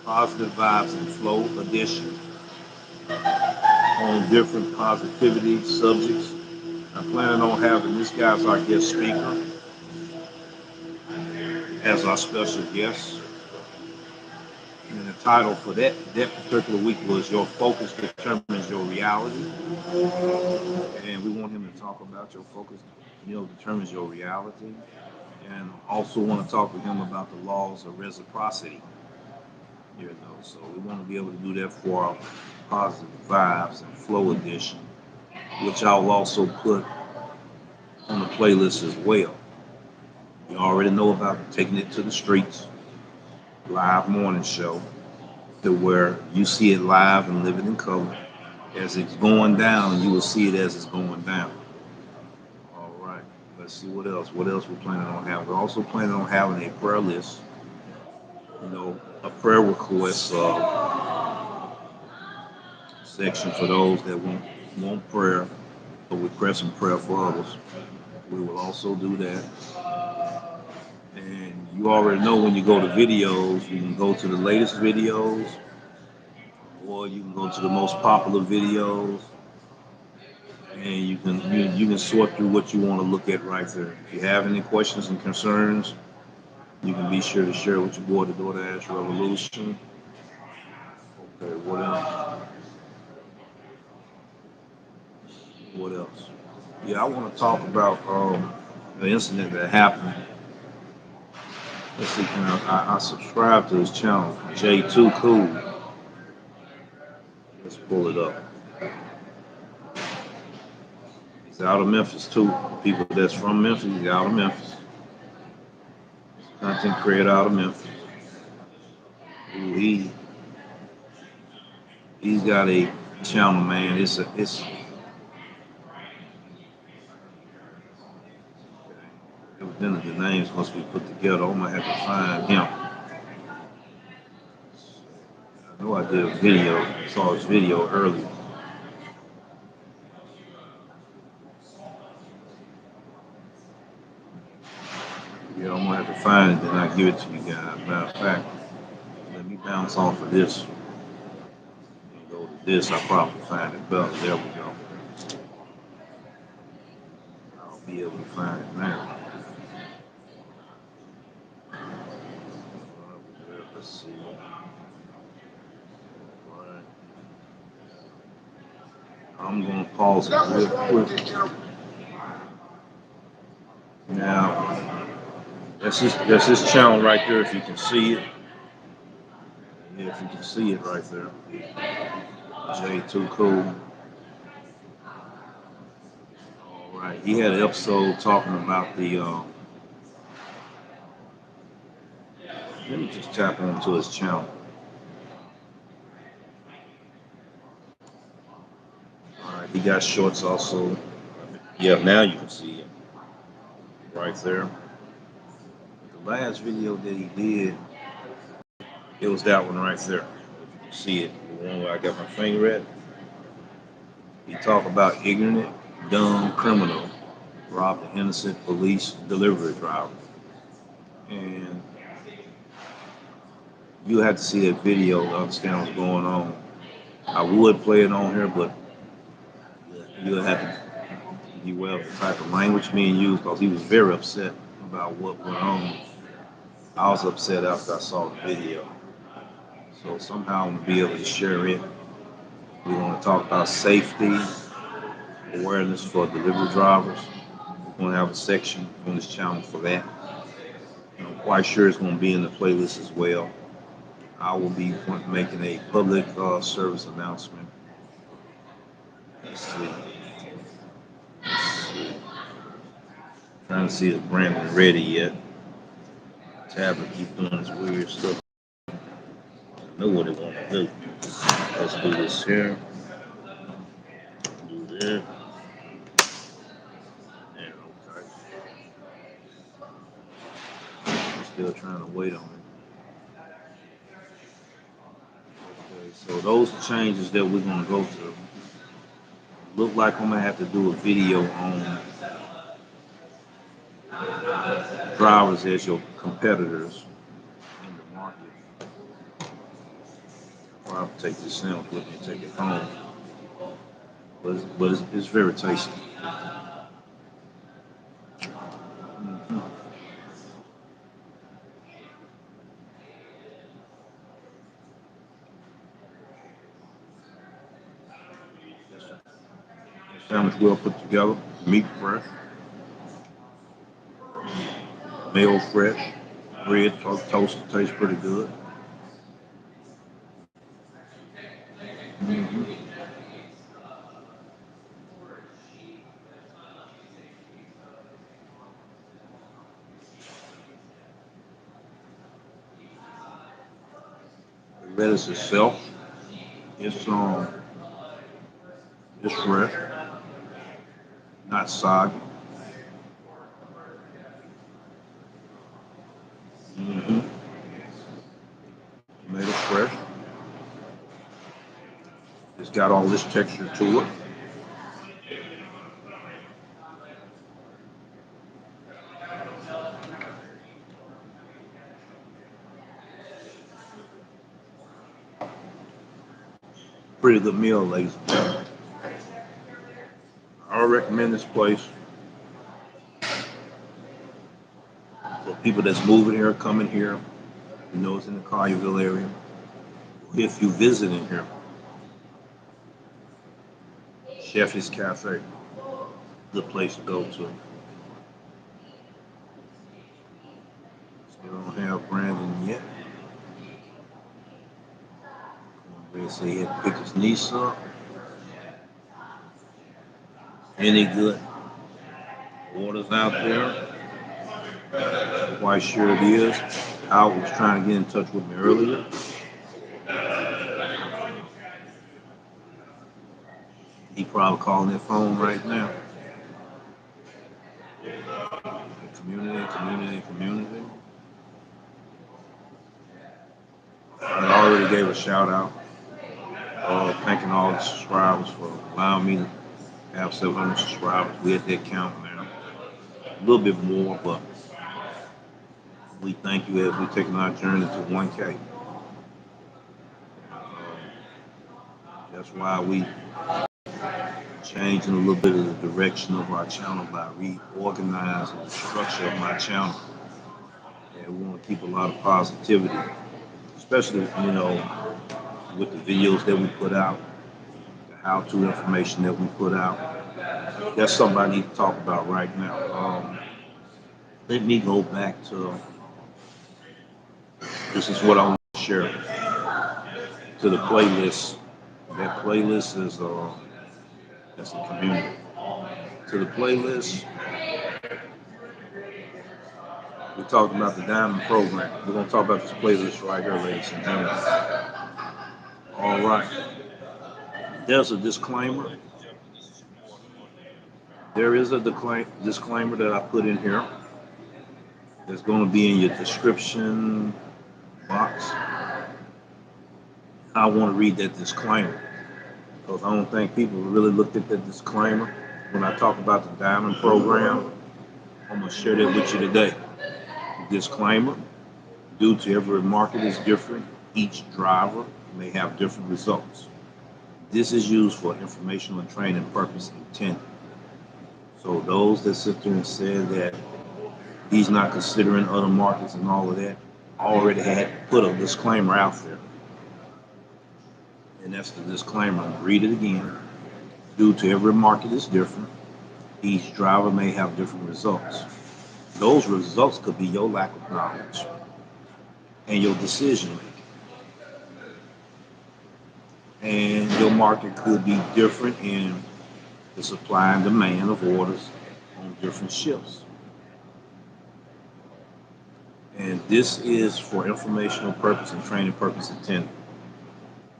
S1: positive vibes and flow edition on different positivity subjects. I'm planning on having this guy as our guest speaker, as our special guest. And the title for that particular week was "Your Focus Determines Your Reality," and we want him to talk about your focus, determines your reality, and also want to talk with him about the laws of reciprocity. So we want to be able to do that for our positive vibes and flow edition, which I'll also put on the playlist as well. You already know about taking it to the streets, live morning show, to where you see it live and live it in color. As it's going down, you will see it as it's going down. All right, let's see what else. What else we're planning on having? We're also planning on having a prayer list, a prayer request section for those that want prayer or requesting prayer for others. We will also do that. And you already know when you go to videos, you can go to the latest videos, or you can go to the most popular videos, and you can sort through what you want to look at right there. If you have any questions and concerns, you can be sure to share with your boy the Doordash Revolution. Okay, what else? What else? Yeah, I want to talk about the incident that happened. Let's see, I subscribe to his channel, J2 Cool. Let's pull it up. He's out of Memphis too. People that's from Memphis, he's out of Memphis. Content creator out of Memphis. Ooh, he's got a channel, man. It's evidently the names must be put together. I'm gonna have to find him. I know I did a video, saw his video earlier. Yeah, I'm gonna have to find it, then I give it to you guys. Matter of fact, let me bounce off of this and go to this. I probably find it better. There we go. I'll be able to find it now. Let's see. Right. I'm gonna pause it real quick. Now, That's his channel right there. If you can see it, yeah, if you can see it right there, J2 Cool. All right, he had an episode talking about the. Let me just tap onto his channel. All right, he got shorts also. Yeah, now you can see it right there. The last video that he did, it was that one right there. If you can see it, the one where I got my finger at. He talked about ignorant, dumb criminal robbed an innocent police delivery driver. And you have to see that video to understand what's going on. I would play it on here, but you'll have to be aware of the type of language being used because he was very upset about what went on. I was upset after I saw the video. So somehow I'm going to be able to share it. We're going to talk about safety, awareness for delivery drivers. We're going to have a section on this channel for that. And I'm quite sure it's going to be in the playlist as well. I will be making a public service announcement. Let's see. Trying to see if Brandon ready yet. Tablet keep doing this weird stuff. I know what it want to do. Let's do this here. Do that. And okay. I'm still trying to wait on it. Okay, so those are changes that we're gonna go through. Look like I'm gonna have to do a video on drivers as your competitors in the market. I'll probably take this sandwich with me and take it home. But it's very tasty. Mm-hmm. Sandwich well put together, meat fresh, mayo fresh, bread toast tastes pretty good. Mm-hmm. The lettuce itself, it's it's fresh, not soggy. Mm-hmm. Tomato fresh. It's got all this texture to it. Pretty good meal, ladies and gentlemen. I recommend this place for people that's moving here, coming here, you know it's in the Collierville area. If you visiting here, Chef's Cafe, good place to go to. Still don't have Brandon yet. They say he had to pick his niece up. Any good orders out there? I'm quite sure it is. Al was trying to get in touch with me earlier. He probably calling that phone right now. Community, community, community. I already gave a shout out, thanking all the subscribers for allowing me to have 700 subscribers. We at that count now. A little bit more, but we thank you as we're taking our journey to 1K. That's why we changing a little bit of the direction of our channel by reorganizing the structure of my channel. And we want to keep a lot of positivity, especially, with the videos that we put out, the how-to information that we put out. That's something I need to talk about right now.
S3: let me go back to this is what I want to share to the playlist. That playlist is that's the community. To the playlist, we talked about the Diamond Program. We're gonna talk about this playlist right here, ladies and gentlemen. All right. There's a disclaimer. There is a disclaimer that I put in here. That's going to be in your description box. I want to read that disclaimer because I don't think people really looked at that disclaimer. When I talk about the Diamond Program, I'm going to share that with you today. Disclaimer, due to every market is different, each driver may have different results. This is used for informational and training purpose intended. So those that sit there and say that he's not considering other markets and all of that, already had put a disclaimer out there. And that's the disclaimer. I'm read it again. Due to every market is different, each driver may have different results. Those results could be your lack of knowledge and your decision making. And your market could be different in the supply and demand of orders on different shifts. And this is for informational purpose and training purpose intended.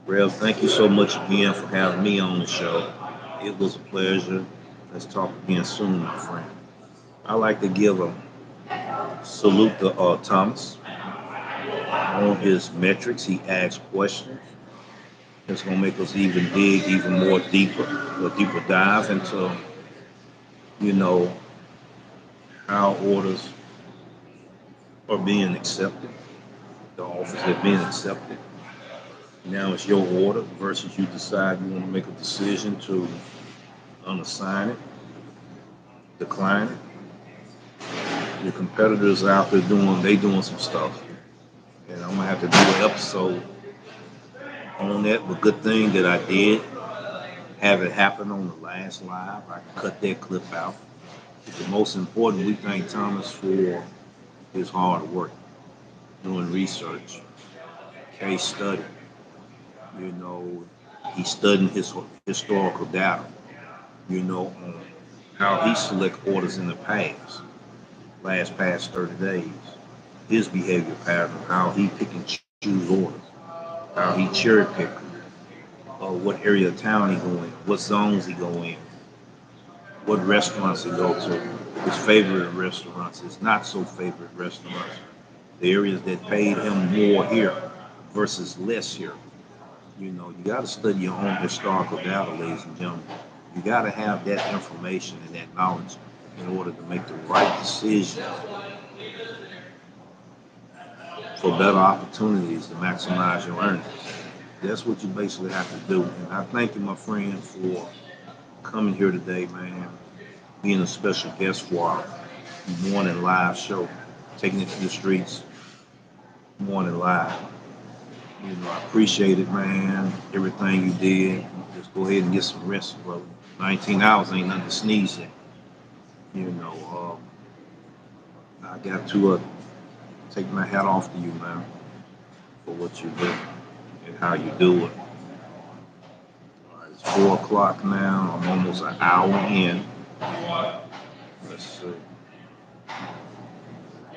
S3: Rev, thank you so much again for having me on the show. It was a pleasure. Let's talk again soon, my friend. I like to give a salute to Thomas on his metrics. He asks questions. It's going to make us even dig even more deeper, a deeper dive into, you know, how orders are being accepted, the offers that are being accepted. Now it's your order versus you decide you want to make a decision to unassign it, decline it. Your competitors out there doing some stuff. And I'm gonna have to do an episode on that. But good thing that I did have it happen on the last live. I cut that clip out. But the most important, we thank Thomas for his hard work, doing research, case study. You know, he's studying his historical data. You know, on how he select orders in the past 30 days, his behavior pattern, how he pick and choose orders, how he cherry pick, what area of town he go in, what zones he go in, what restaurants he go to, his favorite restaurants, his not so favorite restaurants, the areas that paid him more here versus less here. You know, you got to study your own historical data, ladies and gentlemen. You got to have that information and that knowledge in order to make the right decision for better opportunities to maximize your earnings. That's what you basically have to do. And I thank you, my friend, for coming here today, man, being a special guest for our morning live show, taking it to the streets, morning live. You know, I appreciate it, man. Everything you did. Just go ahead and get some rest, brother. 19 hours ain't nothing to sneeze at. You know, I got to take my hat off to you, man, for what you do and how you do it. All right, it's 4 o'clock now. I'm almost an hour in. Let's see.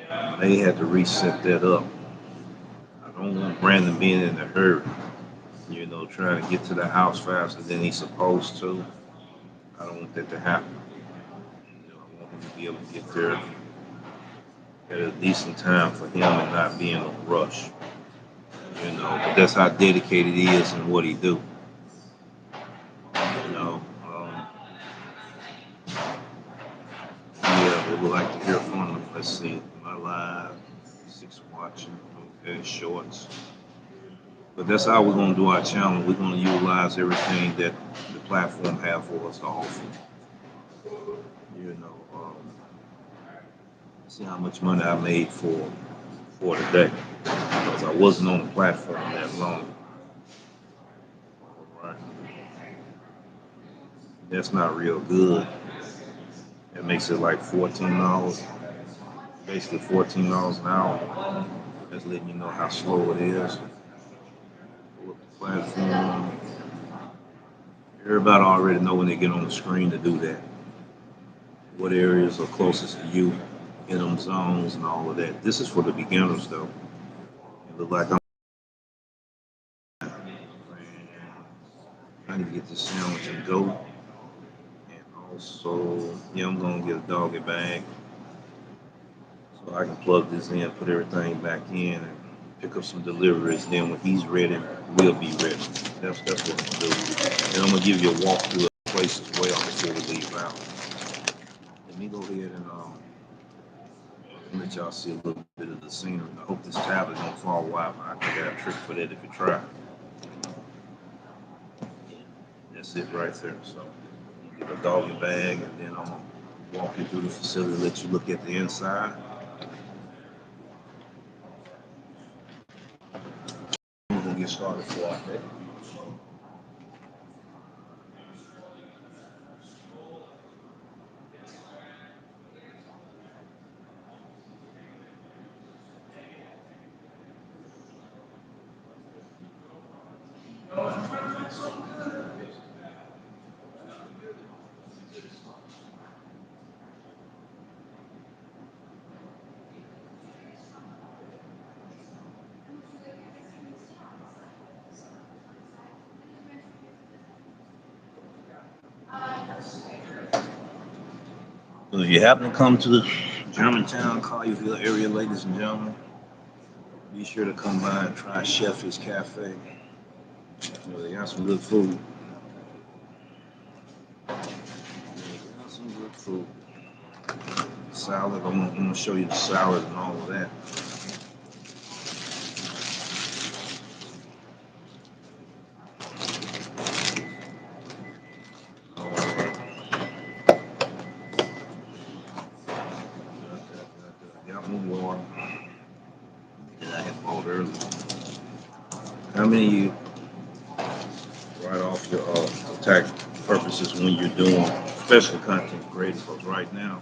S3: I may have to reset that up. I don't want Brandon being in a hurry, you know, trying to get to the house faster than he's supposed to. I don't want that to happen. You know, I want him to be able to get there at a decent time for him and not be in a rush. You know, but that's how dedicated he is and what he do. You know, yeah, we would like to hear from him. Let's see, my live, 6 watching, okay, shorts. But that's how we're gonna do our channel. We're gonna utilize everything that the platform have for us to offer. You know, see how much money I made for today because I wasn't on the platform that long. All right, that's not real good. It makes it like $14. basically $14 an hour. That's letting you know how slow it is. Pull up the platform. Everybody already know when they get on the screen to do that. What areas are closest to you in them zones and all of that. This is for the beginners though. It look like I need to get this sandwich and go. And also, yeah, I'm gonna get a doggy bag so I can plug this in, put everything back in, and pick up some deliveries. Then when he's ready, we'll be ready. That's what I'm gonna do. And I'm gonna give you a walkthrough of the place as well before we leave out. Let me go ahead and let y'all see a little bit of the scenery. I hope this tablet don't fall wide, but I can got a trick for that if you try. That's it right there. So get a doggy bag, and then I'm gonna walk you through the facility, let you look at the inside. We're gonna get started for our day. So if you happen to come to the Germantown, Collierville area, ladies and gentlemen, be sure to come by and try Chef's Cafe. You know, they got some good food. They got some good food. Salad, I'm gonna show you the salad and all of that. All right. Got my water that I had bought earlier. How many of you write off your tax purposes when you're doing special content creating? Because right now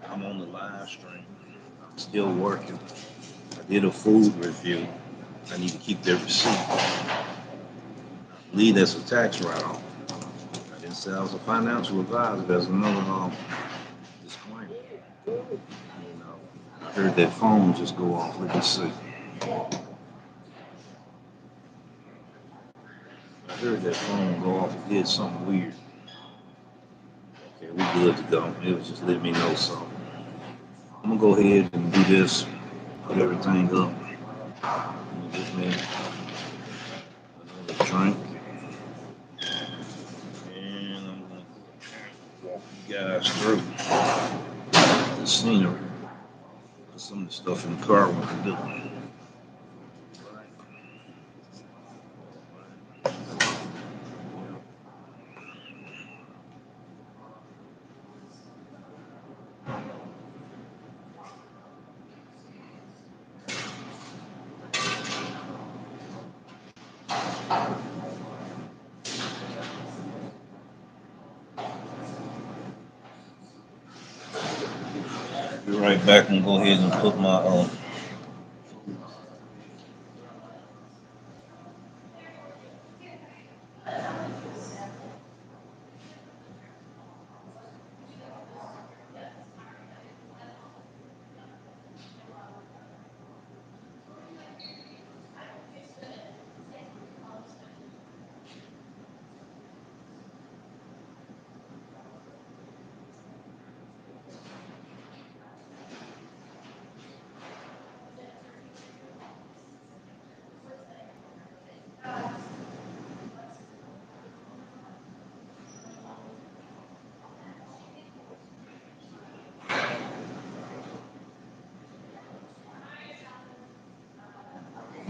S3: I'm on the live stream. I'm still working. I did a food review. I need to keep that receipt. I believe that's a tax write-off. I didn't say I was a financial advisor. There's another disclaimer. You know, I heard that phone just go off. Let me see. I heard that phone go off. It did something weird. Okay, we good to go. It was just letting me know so. I'm gonna go ahead and do this, put everything up. Get me another drink, and I'm gonna walk you guys through the scenery. Some of the stuff in the car we can do. Be right back and go ahead and put my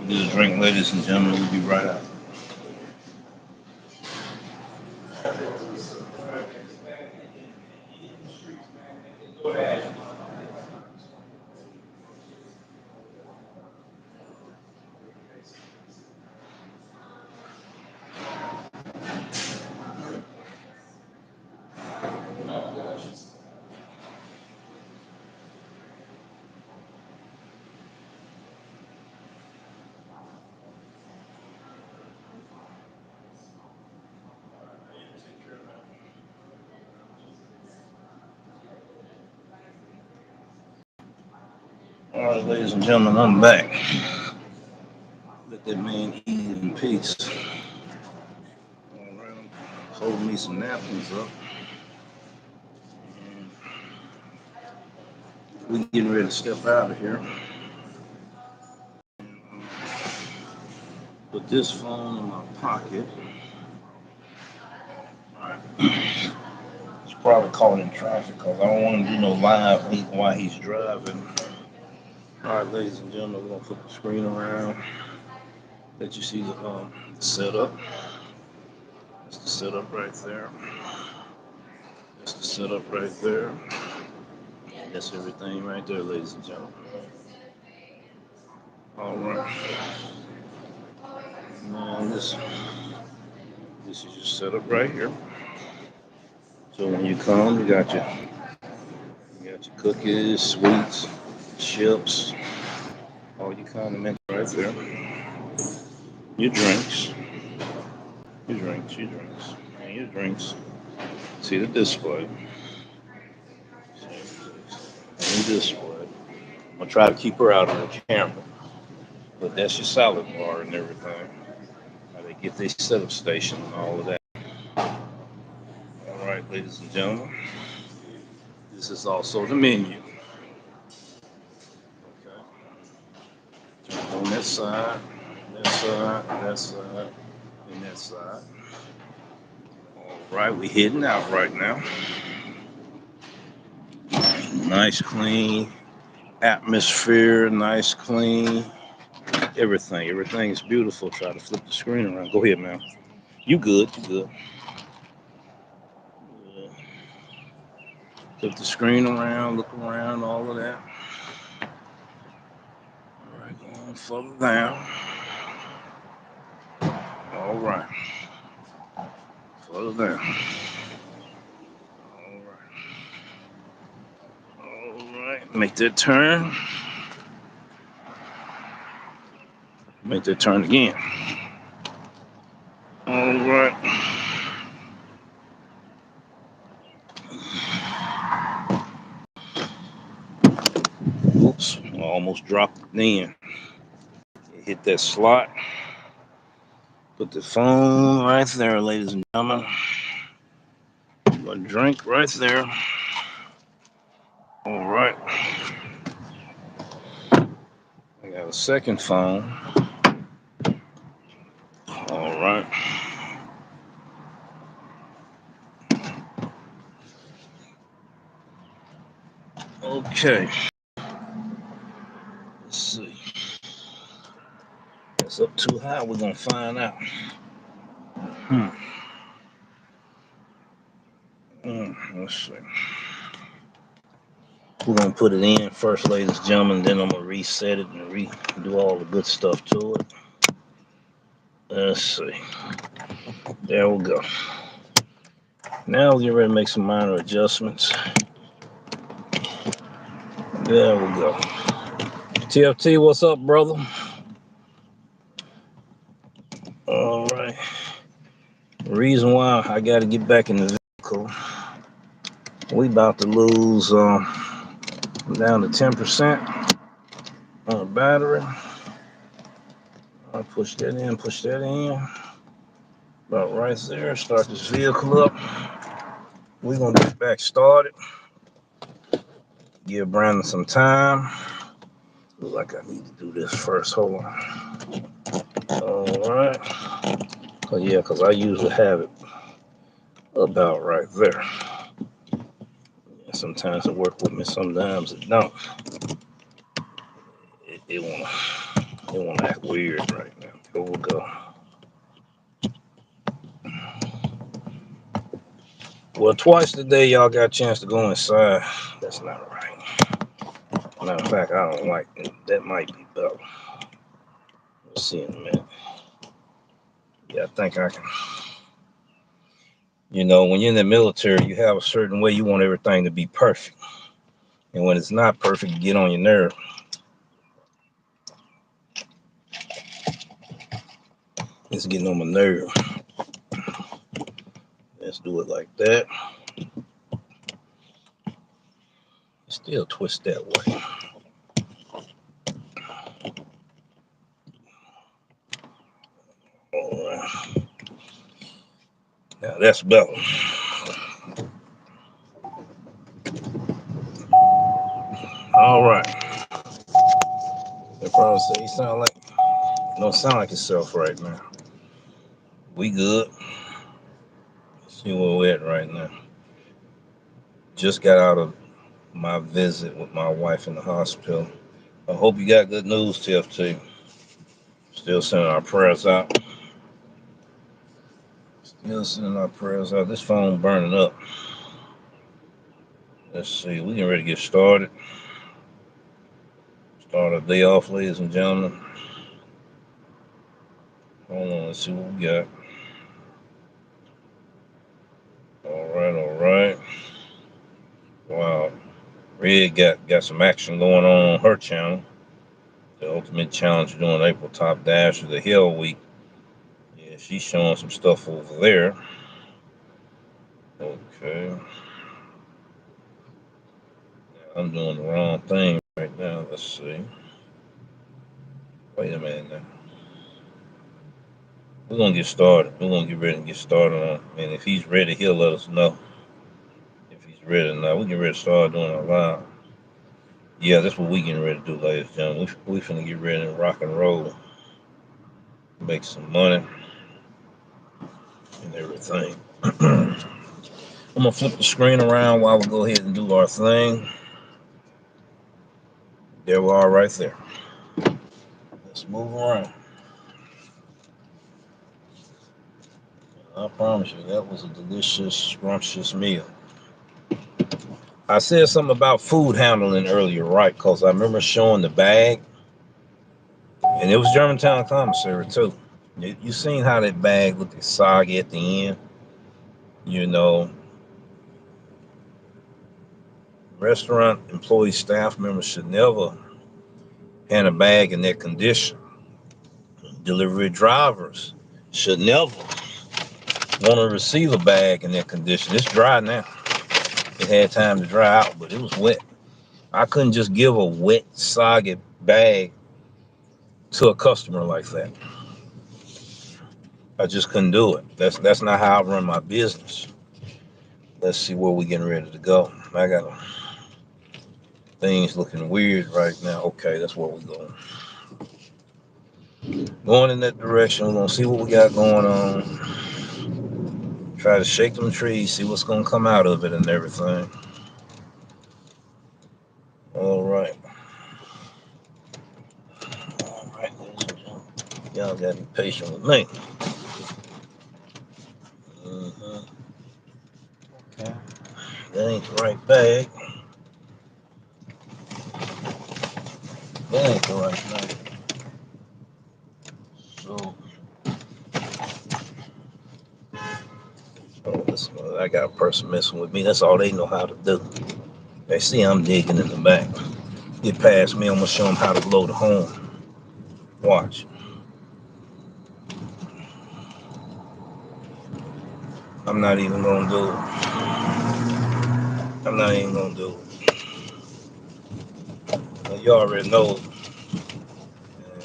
S3: get a drink, ladies and gentlemen. We'll be right out.
S1: All right, ladies and gentlemen, I'm back. Let that man eat in peace. All right, I'm holding me some napkins up. And we getting ready to step out of here. Put this phone in my pocket. All right. He's probably caught in traffic because I don't want to do no live while he's driving. All right, ladies and gentlemen, we're gonna put the screen around. Let you see the setup. That's the setup right there. That's the setup right there. That's everything right there, ladies and gentlemen. All right. Now this is your setup right here. So when you come, you got your cookies, sweets, chips, all your condiments right there. Your drinks, and your drinks. See the display. And the display. I'm gonna try to keep her out of the camera, but that's your salad bar and everything. How they get their setup station and all of that. All right, ladies and gentlemen, this is also the menu. Okay, on that side, and that side. All right, we heading out right now. Nice, clean atmosphere. Nice, clean everything. Everything is beautiful. Try to flip the screen around. Go ahead, man. You good? You good? Yeah. Flip the screen around. Look around. All of that. All right, going further down. All right, further down. All right. All right. Make that turn. Make that turn again. All right. Oops, I almost dropped it in. Hit that slot. Put the phone right there, ladies and gentlemen. My drink right there. All right. I got a second phone. All right. Okay. Let's see. It's up too high. We're gonna find out. Let's see. We're gonna put it in first, ladies and gentlemen. Then I'm gonna reset it and redo all the good stuff to it. Let's see. There we go. Now we'll get ready to make some minor adjustments. There we go. TFT, what's up, brother? All right. The reason why I got to get back in the vehicle, we about to lose down to 10% on the battery. I'll push that in. About right there. Start this vehicle up. We're going to get back started. Give Brandon some time. Look like I need to do this first. Hold on. All right. Oh, yeah, because I usually have it about right there. Sometimes it work with me, sometimes it don't. It wanna act weird right now. Here we go. Well, twice today y'all got a chance to go inside. That's not right. Matter of fact, I don't like it. That might be better. We'll see in a minute. Yeah, I think I can. You know, when you're in the military, you have a certain way you want everything to be perfect. And when it's not perfect, you get on your nerve. It's getting on my nerve. Let's do it like that. Still twist that way. Oh, now that's better. All right. They probably say he sound like don't sound like himself right now. We good. Let's see where we're at right now. Just got out of my visit with my wife in the hospital. I hope you got good news, TFT. Still sending our prayers out. Still sending our prayers out. This phone burning up. Let's see. We getting ready to get started. Start our day off, ladies and gentlemen. Hold on. Let's see what we got. All right. All right. Wow. Red got some action going on her channel. The Ultimate Challenge doing April Top Dash of the Hell Week. Yeah, she's showing some stuff over there. Okay. I'm doing the wrong thing right now. Let's see. Wait a minute now. We're gonna get started. We're gonna get ready and get started on. And if he's ready, he'll let us know. If he's ready or not, we get ready to start doing our live. Yeah, that's what we getting ready to do, ladies and gentlemen. We finna get ready and rock and roll, make some money and everything. I'm gonna flip the screen around while we go ahead and do our thing. There we are, right there. Let's move around. I promise you, that was a delicious, scrumptious meal. I said something about food handling earlier, right? Because I remember showing the bag, and it was Germantown commissary too. You seen how that bag looked soggy at the end? You know, restaurant employees, staff members should never hand a bag in that condition. Delivery drivers should never want to receive a bag in that condition. It's dry now. It had time to dry out, but it was wet. I couldn't just give a wet, soggy bag to a customer like that. I just couldn't do it. That's not how I run my business. Let's see where we getting ready to go. I got things looking weird right now. Okay, that's where we're going. Going in that direction. We're gonna see what we got going on. Try to shake them trees, see what's gonna come out of it and everything. All right. All right, y'all got to be patient with me. Mm-hmm. Okay. That ain't the right bag. That ain't the right bag. So, I got a person messing with me. That's all they know how to do. They see I'm digging in the back. Get past me, I'm gonna show them how to blow the horn. Watch. I'm not even gonna do it. I'm not even gonna do it. Well, you already know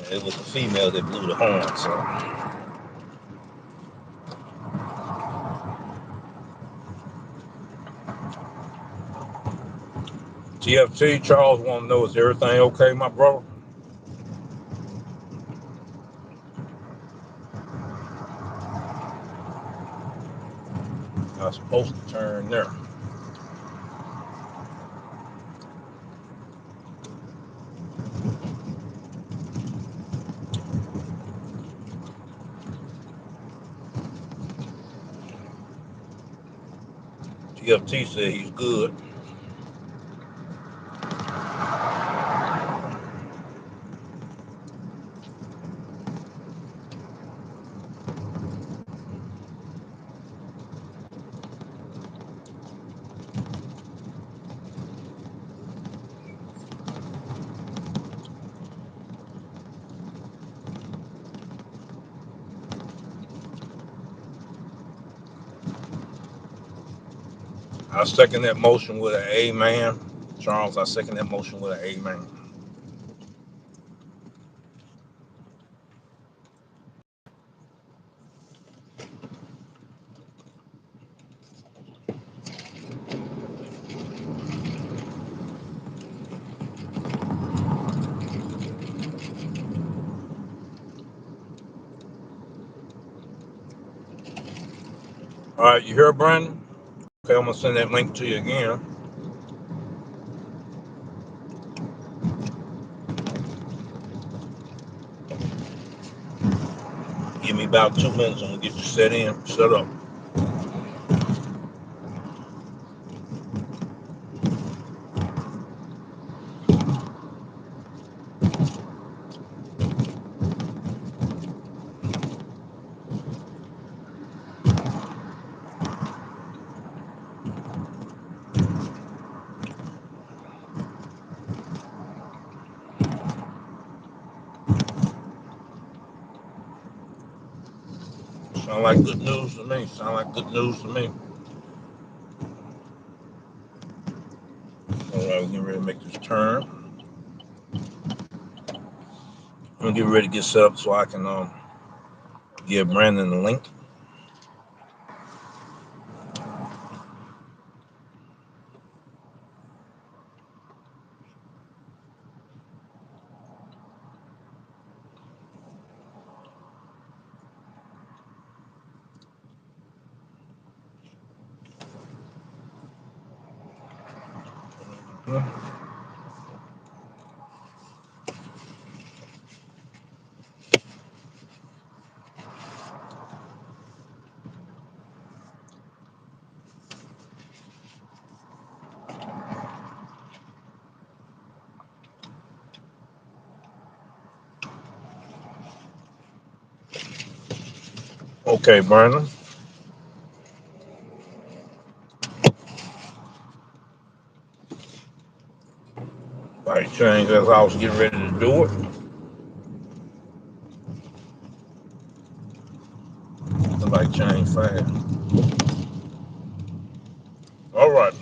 S1: it was a female that blew the horn, so. TFT, Charles want to know, is everything okay, my brother? I was supposed to turn there. TFT said he's good. I second that motion with an amen. Charles, I second that motion with an amen. All right, you hear Brandon? Okay, I'm gonna send that link to you again. Give me about 2 minutes. I'm gonna get you set up. Sound like good news to me. Sound like good news to me. All right, we're getting ready to make this turn. I'm gonna get ready to get set up so I can give Brandon the link. Okay, Brandon. Like change as I was getting ready to do it. The light change fast. All right.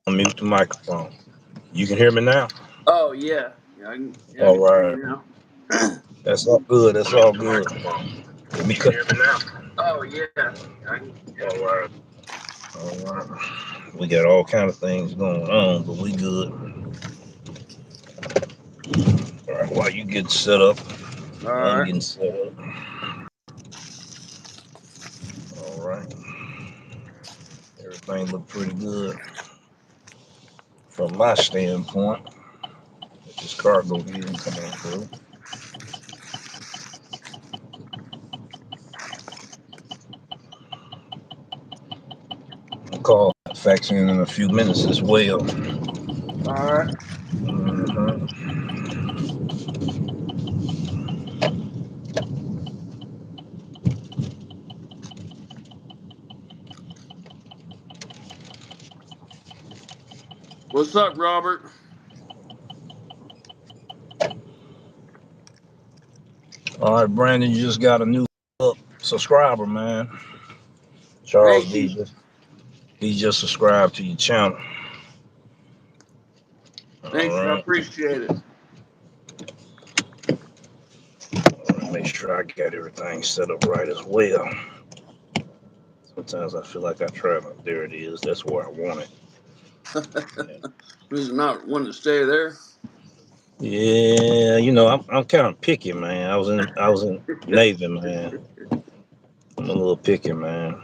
S1: I'll mute the microphone. You can hear me now?
S4: Oh yeah, I
S1: All
S4: can hear
S1: right.
S4: you now.
S1: That's all good. That's all good. Let me
S2: You can
S1: cut.
S2: hear me now?
S4: Oh yeah,
S2: All right.
S1: All right. We got all kind of things going on, but we good. All right. While you get set up,
S4: all
S1: I'm
S4: right.
S1: getting set up. All right. Everything look pretty good from my standpoint. Let this car go ahead and come on through. fax in a few minutes as well.
S4: All right.
S1: Mhm.
S4: What's up, Robert?
S1: All right, Brandon, you just got a new subscriber, man. Charles
S4: Thank
S1: D.
S4: you.
S1: He just subscribed to your channel. All
S4: Thanks. I
S1: right.
S4: appreciate it.
S1: All right, make sure I got everything set up right as well. Sometimes I feel like I try to. There it is. That's where I want it.
S4: Who's not wanting to stay there?
S1: Yeah, I'm kind of picky, man. I was in Navy, man. I'm a little picky, man.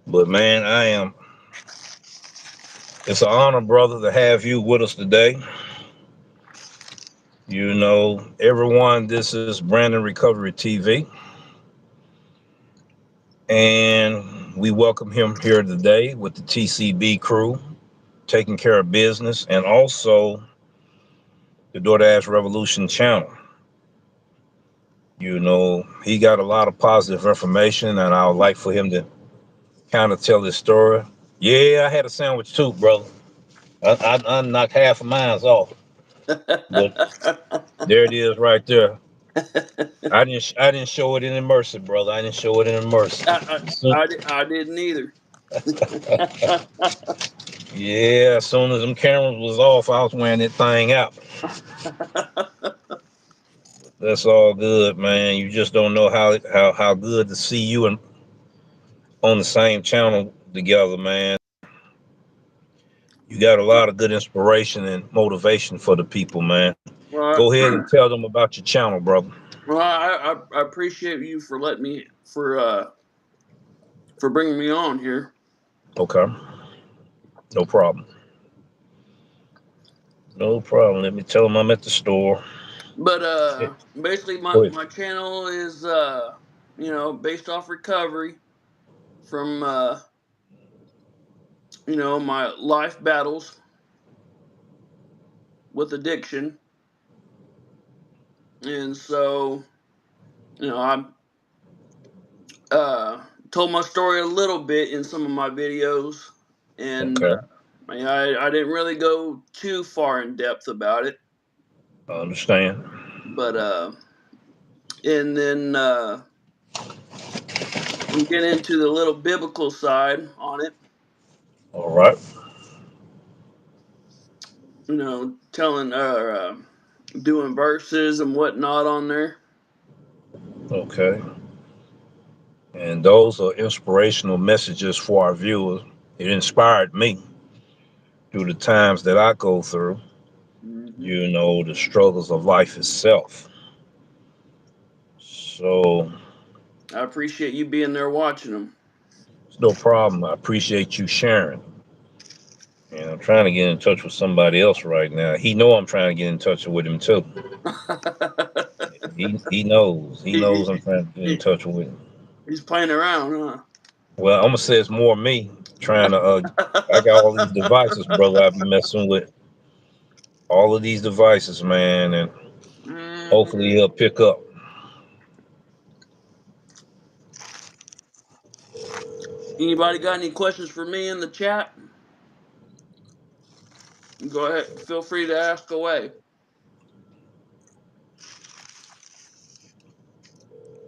S1: But man, I am. It's an honor, brother, to have you with us today. Everyone, this is Brandon Recovery TV, and we welcome him here today with the TCB crew, taking care of business, and also the Doordash Revolution channel. He got a lot of positive information, and I would like for him to kind of tell his story. Yeah, I had a sandwich too, brother. I knocked half of mine's off, but there it is right there. I didn't show it in mercy, brother. I didn't show it in mercy.
S4: I didn't either.
S1: Yeah, as soon as them cameras was off, I was wearing that thing out. That's all good, man. You just don't know how good to see you and on the same channel together, man. You got a lot of good inspiration and motivation for the people, man.
S4: Well,
S1: Go ahead and tell them about your channel, brother.
S4: I appreciate you for letting me for bringing me on here.
S1: Okay, no problem. No problem. Let me tell them I'm at the store.
S4: But
S1: Yeah,
S4: basically
S1: go ahead.
S4: my channel is based off recovery from my life battles with addiction. And so, I told my story a little bit in some of my videos, and
S1: Okay,
S4: I didn't really go too far in depth about it.
S1: I understand.
S4: But and then I'm getting into the little biblical side on it.
S1: All right.
S4: Telling doing verses and whatnot on there.
S1: Okay. And those are inspirational messages for our viewers. It inspired me through the times that I go through,
S4: Hmm.
S1: the struggles of life itself. So
S4: I appreciate you being there watching them.
S1: it's no problem. I appreciate you sharing. And I'm trying to get in touch with somebody else right now. He know I'm trying to get in touch with him too. He knows. He knows I'm
S4: he,
S1: trying to get in
S4: he,
S1: touch with him.
S4: he's playing around,
S1: Well, I'm gonna say it's more me trying to. I got all these
S4: huh?
S1: devices, brother. I be messing with all of these devices, man, and hopefully
S4: Hmm.
S1: he'll pick up.
S4: Anybody got any questions for me in the chat? Go ahead. Feel free to ask away.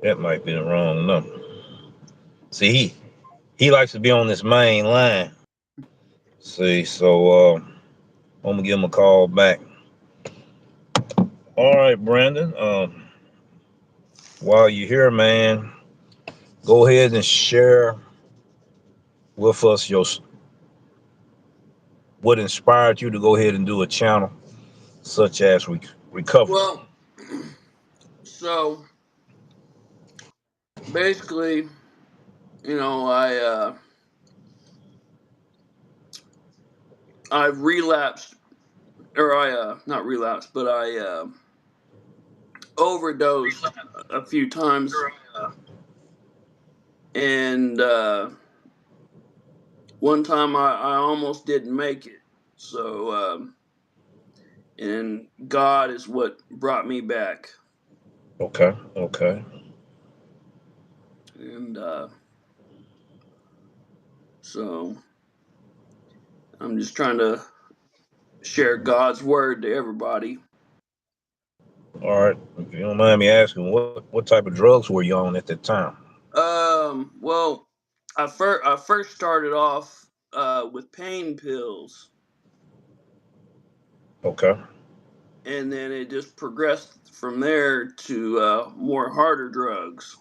S1: That might be the wrong number. See, he likes to be on this main line. See, so I'm gonna give him a call back. All right, Brandon. While you're here, man, go ahead and share with us your what inspired you to go ahead and do a channel such as recovery.
S4: Well, so basically, I relapsed, or I not relapsed, but I overdosed a few times, and one time I almost didn't make it. So, and God is what brought me back.
S1: Okay. Okay.
S4: And so I'm just trying to share God's word to everybody.
S1: All right. If you don't mind me asking, what type of drugs were you on at that time?
S4: Well, I first started off with pain pills,
S1: Okay.
S4: and then it just progressed from there to more harder drugs.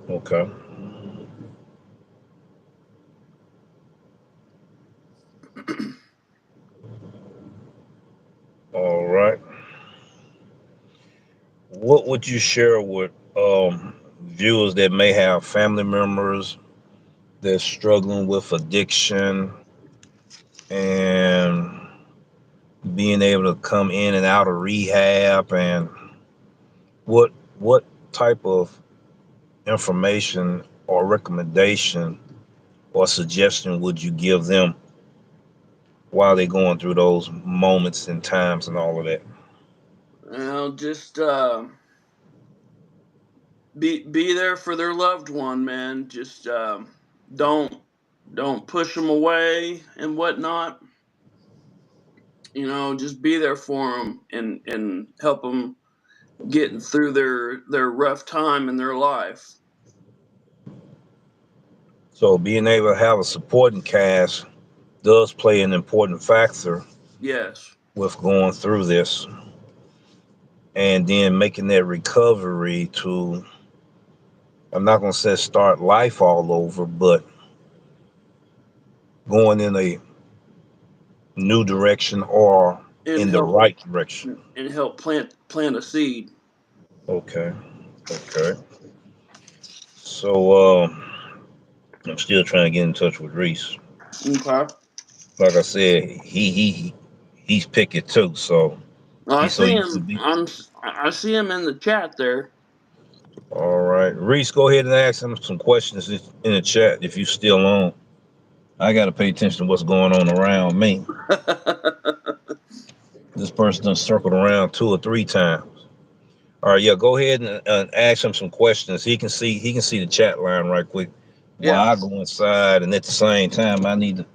S1: Okay. All right. What would you share with viewers that may have family members that's struggling with addiction and being able to come in and out of rehab, and what what type of information or recommendation or suggestion would you give them while they're going through those moments and times and all of that?
S4: Well, just be there for their loved one, man. Just don't don't push them away and whatnot. Just be there for them and help them getting through their rough time in their life.
S1: So being able to have a supporting cast does play an important factor
S4: Yes,
S1: with going through this, and then making that recovery to, I'm not going to say start life all over, but going in a new direction or
S4: and
S1: in the
S4: help
S1: right direction.
S4: plant a seed.
S1: Okay. Okay. So I'm still trying to get in touch with Reese.
S4: Okay.
S1: Like I said, he's picky too, so
S4: I
S1: he's so
S4: see
S1: used to
S4: him.
S1: be.
S4: I see him in the chat there.
S1: All right, Reese, go ahead and ask him some questions in the chat if you still on. I got to pay attention to what's going on around me. This person done circled around 2 or 3 times. All right, yeah, go ahead and ask him some questions. He can see the chat line right quick while
S4: Yeah.
S1: I go inside, and at the same time, I need to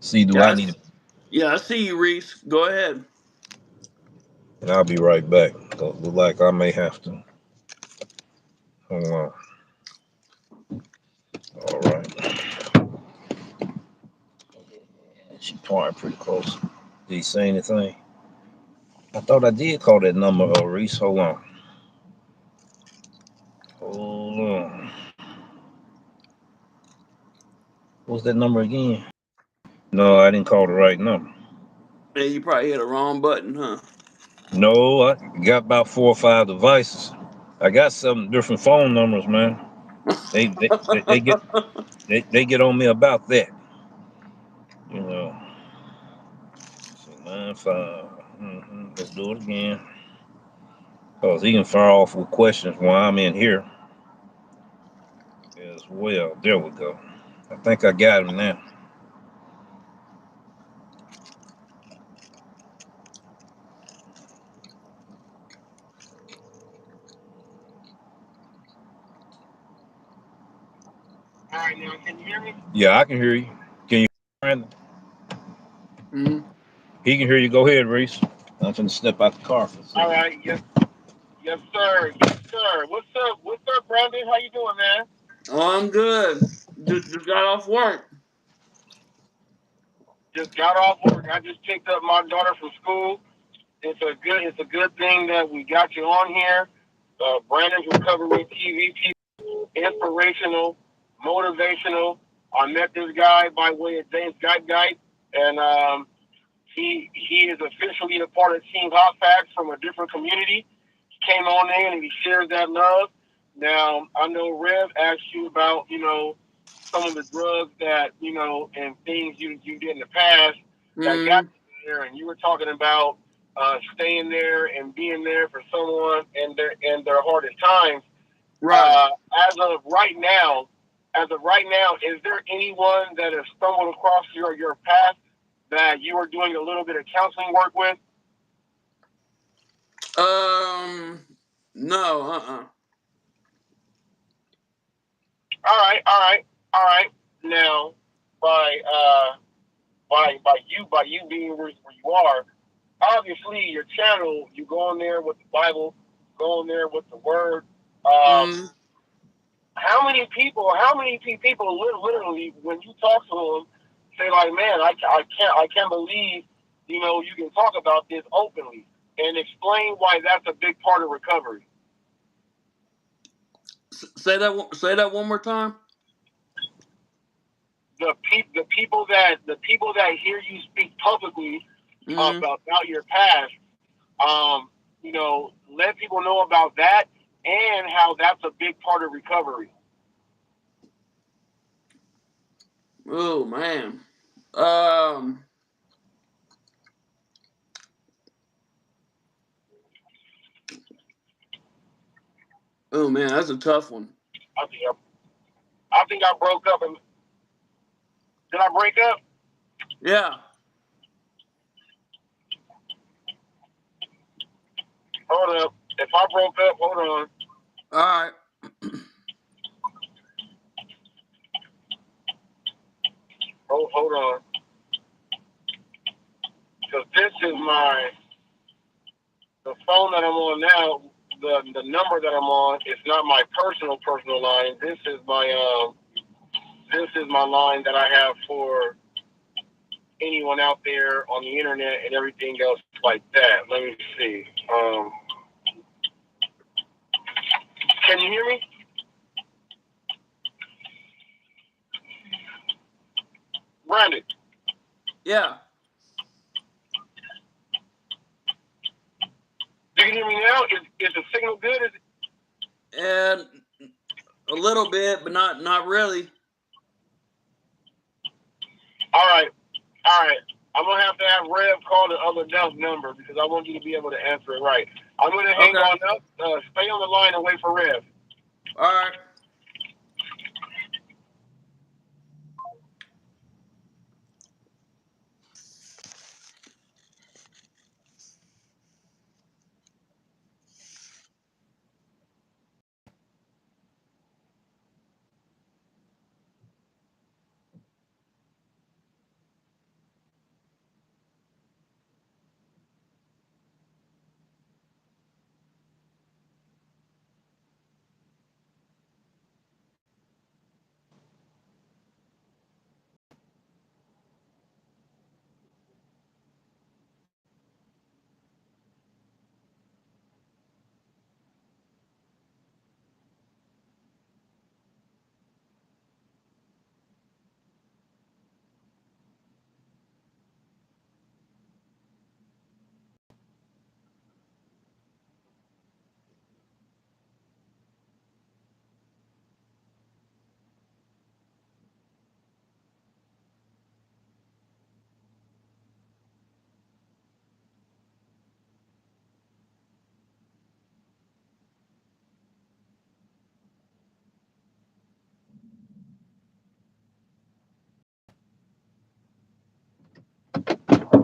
S1: see, do I need
S4: Guys.
S1: to,
S4: Yeah, I see you, Reese. Go ahead.
S1: and I'll be right back. Look like I may have to. Hold on. All right. She pouring pretty close. Did he say anything? I thought I did call that number, Reese. Hold on. Hold on. What's that number again? No, I didn't call the right number.
S4: Yeah, you probably hit a wrong button, huh?
S1: No, I got about 4 or 5 devices. I got 7 different phone numbers, man. They get they get on me about that. You know. So 9-5. Let's do it again. Cause he can fire off with questions while I'm in here as well. There we go. I think I got him now.
S2: All right, now can you hear me?
S1: Yeah, I can hear you. Can you, Brandon?
S4: Mm-hmm.
S1: He can hear you. Go ahead, Reese. I'm finna step out the car for a
S2: All
S1: second.
S2: right, yes, sir, yes, sir. What's up, Brandon? How you doing, man?
S4: Oh, I'm good. Just got off work.
S2: Just got off work. I just picked up my daughter from school. It's a good thing that we got you on here. Brandon's Recovery TV, inspirational, motivational. I met this guy by way of James Guy, and he is officially a part of Team Hot Facts from a different community. He came on in and he shares that love. Now I know Rev asked you about some of the drugs that and things you did in the past that got
S4: Mm-hmm.
S2: you there, and you were talking about staying there and being there for someone in their hardest times.
S4: Right.
S2: As of right now, As of right now, is there anyone that has stumbled across your path that you are doing a little bit of counseling work with?
S4: Um, no,
S2: All right, all right. Now, by by you being where you are, obviously your channel, you go on there with the Bible, go on there with the Word. Um,
S4: mm,
S2: how many people literally, when you talk to them, say like, man, I can't believe, you can talk about this openly and explain why that's a big part of recovery.
S4: say that one more time.
S2: The people that hear you speak publicly
S4: Mm,
S2: about your past, let people know about that and how that's a big part of recovery.
S4: oh man. Um, oh man, that's a tough one.
S2: I think I think I broke up. And did I break up?
S4: Yeah.
S2: Hold up. If I broke up, hold on.
S4: All right.
S2: Hold on. Because this is the phone that I'm on now. The number that I'm on is not my personal line. This is my line that I have for anyone out there on the internet and everything else like that. Let me see. Can you hear me? Brandon,
S4: Yeah.
S2: you can hear me now? Is the signal good?
S4: And a little bit, but not really.
S2: All right. All right. I'm going to have Rev call the other number because I want you to be able to answer it right. I'm going to hang
S4: Okay.
S2: on up, stay on the line and wait for Rev.
S4: All right.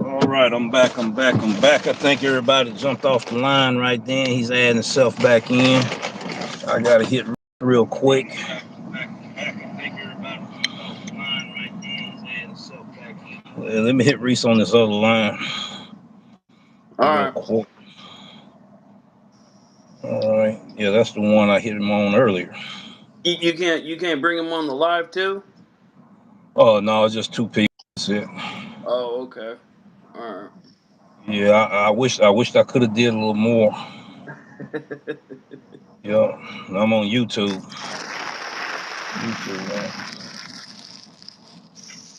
S1: All right, I'm back. I think everybody jumped off the line right then. He's adding himself back in. I gotta hit real quick. Let me hit Reese on this other line
S4: All
S1: real
S4: right.
S1: quick. All right. Yeah, that's the one I hit him on earlier.
S4: You can't bring him on the live too.
S1: Oh no, it's just two people. That's it.
S4: Oh, okay. All
S1: Yeah, I wished I could have did a little more.
S4: right.
S1: Yeah, I'm on YouTube. YouTube, man.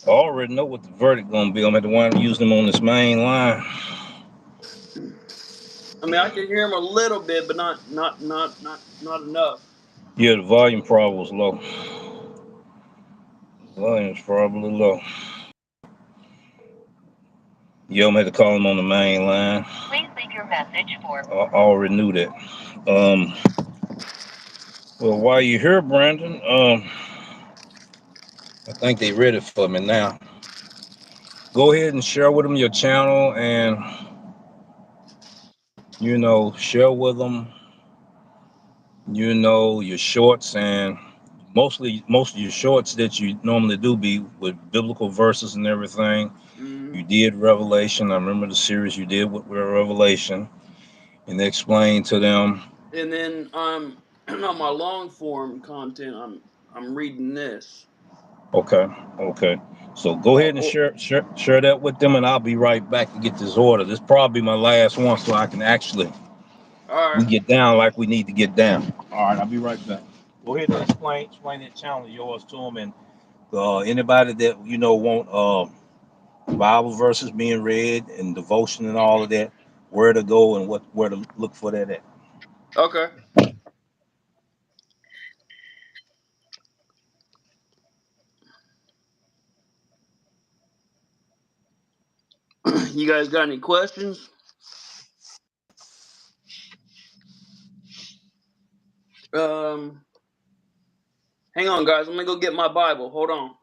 S1: I already know what the verdict gonna be. I'm gonna have to wind up using them on this main line.
S4: I mean, I can hear him a little bit, but not enough.
S1: Yeah, the volume probably was low. Volume's probably low. Yeah, I'm gonna have to call him on the main line. Please leave your message for. I already knew that. Um, well, while you're here, Brandon, I think they ready for me now. Go ahead and share with them your channel, and share with them your shorts, and most of your shorts that you normally do be with biblical verses and everything.
S4: Mm.
S1: You did Revelation. I remember the series you did with Revelation, and explain to them.
S4: And then on my long form content, I'm reading this.
S1: Okay, okay. So go ahead and
S4: Oh,
S1: share that with them, and I'll be right back to get this order. This probably my last one, so I can actually
S4: all
S1: we
S4: right.
S1: get down like we need to get down. All right, I'll be right back. Go ahead and explain that channel of yours to them, and anybody that want Bible verses being read and devotion and all of that, where to go and where to look for that at.
S4: Okay. You guys got any questions? Um, Hang on, guys. Let me go get my Bible. Hold on.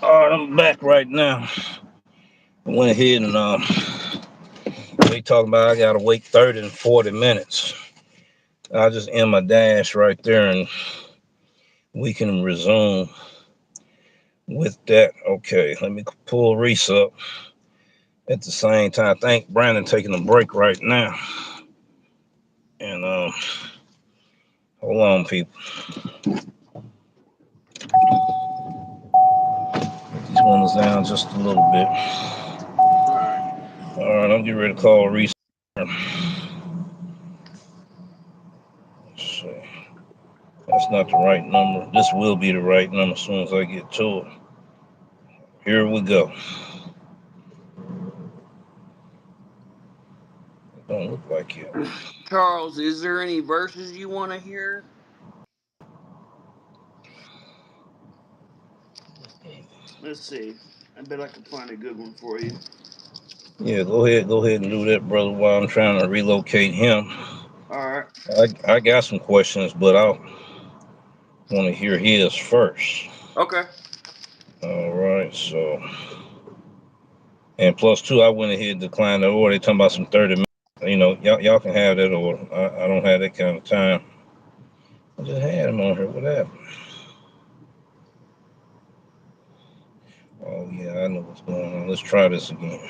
S1: All right, I'm back right now. I went ahead and they talking about I gotta wait 30 and 40 minutes. I'll just end my dash right there, and we can resume with that. Okay, let me pull Reese up at the same time. I think Brandon taking a break right now. And hold on, people. Put these windows down just a little bit.
S4: All right.
S1: All right, I'm getting ready to call Reese. Let's see. That's not the right number. This will be the right number as soon as I get to it. Here we go. It don't look like it.
S4: Charles, is there any verses you want to hear? Let's see. I bet I can find a good one for you.
S1: Yeah, go ahead and do that, brother, while I'm trying to relocate him.
S4: All right.
S1: I got some questions, but I want to hear his first.
S4: Okay.
S1: All right, so, and plus two, I went ahead and declined the order. They talking about some 30 minutes. Y'all can have that order. I don't have that kind of time. I just had him on here. What happened? Oh yeah, I know what's going on. Let's try this again.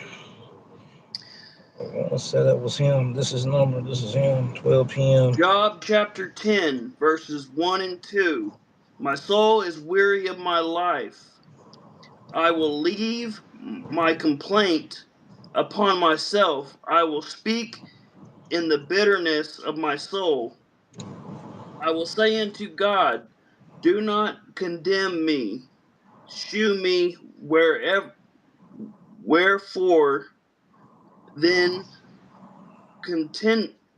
S1: I want to say that was him. This is number. This is him. 12 p.m.
S4: Job chapter 10, verses 1 and 2. My soul is weary of my life. I will leave my complaint upon myself. I will speak in the bitterness of my soul. I will say unto God, do not condemn me. Shew me wherever, wherefore then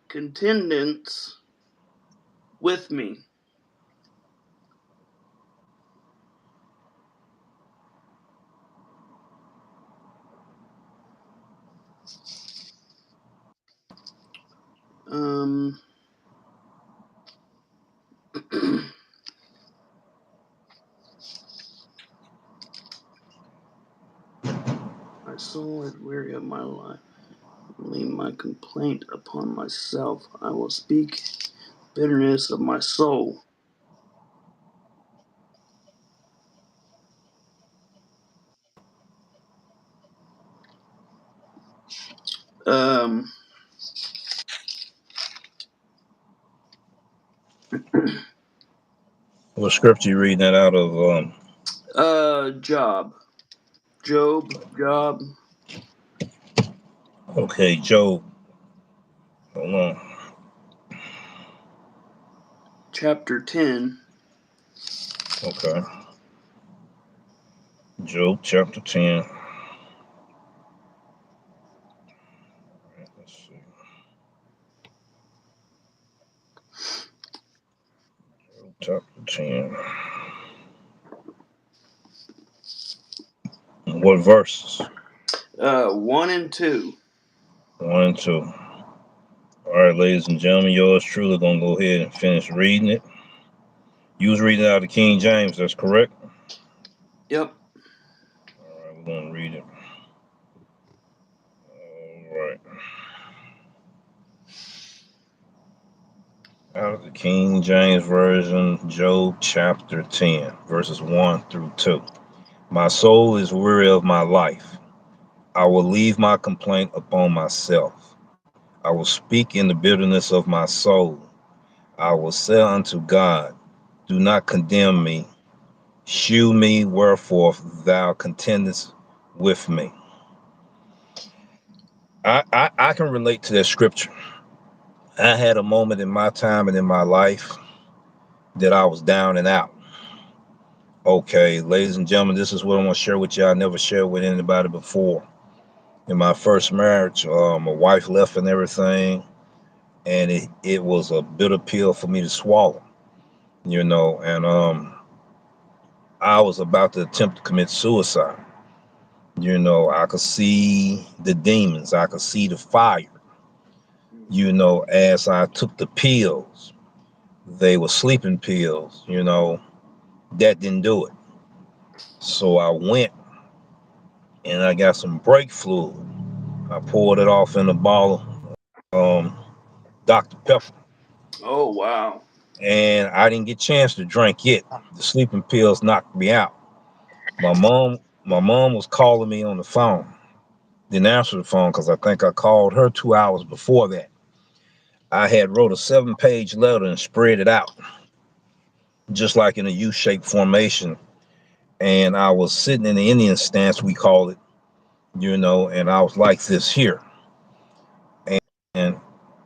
S4: contendance with me. Um, my soul is weary of my life. Leave my complaint upon myself. I will speak bitterness of my soul. Um,
S1: What scripture you reading that out of?
S4: Job. Job,
S1: Okay, Job. Hold on.
S4: chapter 10.
S1: Okay. Job chapter 10. Let's see. Job chapter 10. What verses?
S4: 1 and 2.
S1: 1 and 2. All right, ladies and gentlemen, yours truly gonna go ahead and finish reading it. You was reading out of King James, that's correct?
S4: Yep.
S1: All right, we're gonna read it. All right. Out of the King James Version, Job chapter 10, verses 1 through 2. My soul is weary of my life. I will leave my complaint upon myself. I will speak in the bitterness of my soul. I will say unto God, do not condemn me. Shew me wherefore thou contendest with me. I can relate to that scripture. I had a moment in my time and in my life that I was down and out. Okay, ladies and gentlemen, this is what I want to share with you. I never shared with anybody before. In my first marriage, my wife left and everything, and it was a bitter pill for me to swallow, and I was about to attempt to commit suicide. I could see the demons, I could see the fire, as I took the pills. They were sleeping pills, that didn't do it. So I went and I got some brake fluid. I poured it off in a bottle of Dr. Pepper.
S4: Oh, wow.
S1: And I didn't get a chance to drink it. The sleeping pills knocked me out. My mom was calling me on the phone. Didn't answer the phone because I think I called her 2 hours before that. I had wrote a 7-page letter and spread it out, just like in a U-shaped formation. And I was sitting in the Indian stance, we call it, and I was like this here. And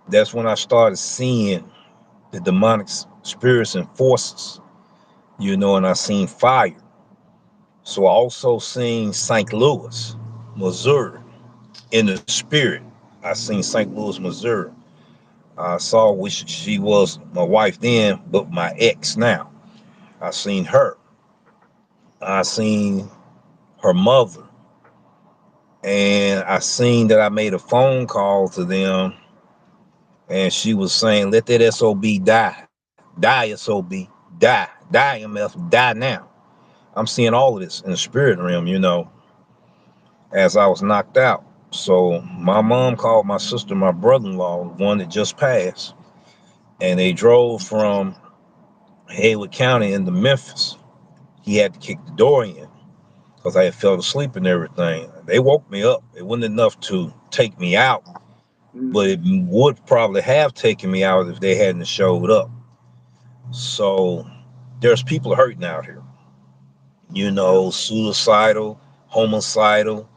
S1: that's when I started seeing the demonic spirits and forces, and I seen fire. So I also seen St. Louis, Missouri, in the spirit. I seen St. Louis, Missouri. I saw which she was my wife then, but my ex now. I seen her. I seen her mother. And I seen that I made a phone call to them and she was saying, let that SOB die. Die SOB. Die. Die MF. Die now. I'm seeing all of this in the spirit realm, as I was knocked out. So my mom called my sister, my brother-in-law, the one that just passed, and they drove from Haywood County into Memphis. He had to kick the door in because I had fell asleep and everything. They woke me up. It wasn't enough to take me out, but it would probably have taken me out if they hadn't showed up. So there's people hurting out here,
S4: Yeah.
S1: suicidal, homicidal,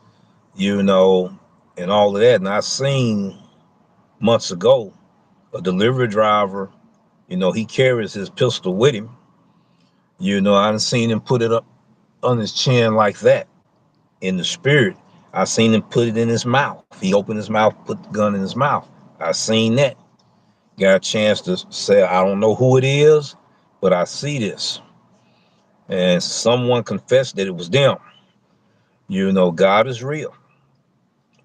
S1: you know, and all of that. And I seen months ago a delivery driver, he carries his pistol with him. I done seen him put it up on his chin like that in the spirit. I seen him put it in his mouth. He opened his mouth, put the gun in his mouth. I seen that. Got a chance to say, I don't know who it is, but I see this. And someone confessed that it was them. God is real.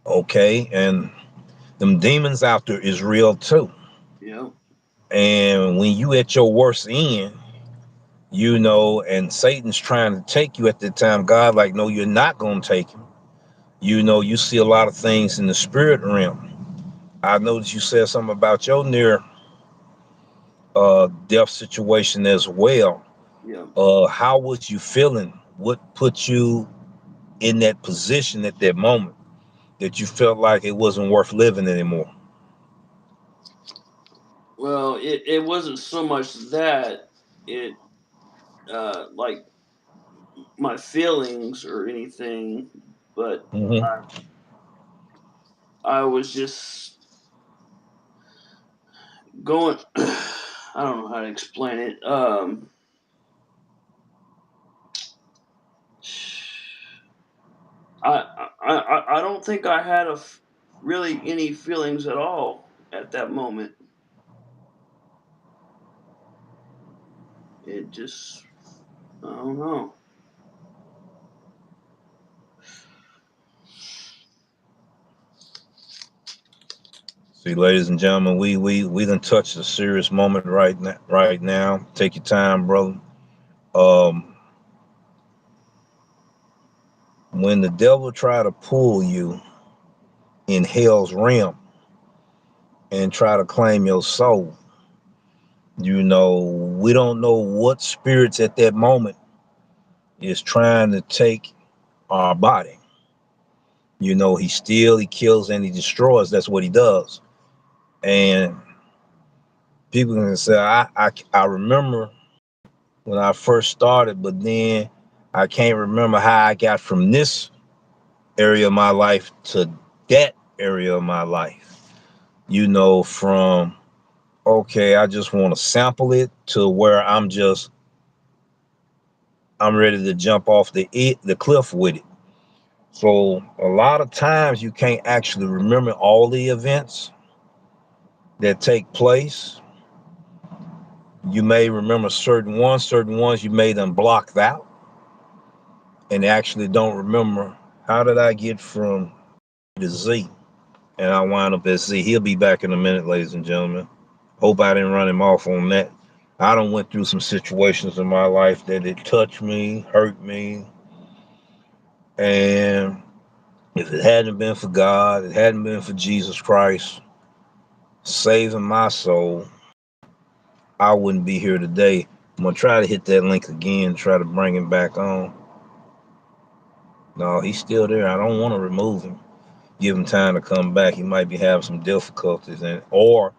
S1: Okay. And them demons out there is real too.
S4: Yeah.
S1: And when you at your worst end, and Satan's trying to take you at the time, God, like, no, you're not going to take him. You see a lot of things in the spirit realm. I noticed you said something about your near death situation as well.
S4: Yeah.
S1: How was you feeling? What put you in that position at that moment that you felt like it wasn't worth living anymore?
S4: Well, it wasn't so much that it like my feelings or anything, but
S1: Mm-hmm.
S4: I was just going. I don't know how to explain it. I don't think I had really any feelings at all at that moment. It just, I don't know.
S1: See, ladies and gentlemen, we done touched a serious moment right now. Right now, take your time, brother. Um, when the devil try to pull you in hell's realm and try to claim your soul, we don't know what spirits at that moment is trying to take our body. He kills, and he destroys. That's what he does. And people can say, I remember when I first started, but then I can't remember how I got from this area of my life to that area of my life. From okay, I just want to sample it to where I'm ready to jump off the cliff with it. So a lot of times you can't actually remember all the events that take place. You may remember certain ones you may them blocked out and actually don't remember how did I get from to Z and I wind up at Z. He'll be back in a minute, ladies and gentlemen. Hope I didn't run him off on that. I done went through some situations in my life that it touched me, hurt me, and if it hadn't been for God, it hadn't been for Jesus Christ saving my soul, I wouldn't be here today. I'm gonna try to hit that link again, try to bring him back on. No, he's still there. I don't want to remove him. Give him time to come back. He might be having some difficulties, or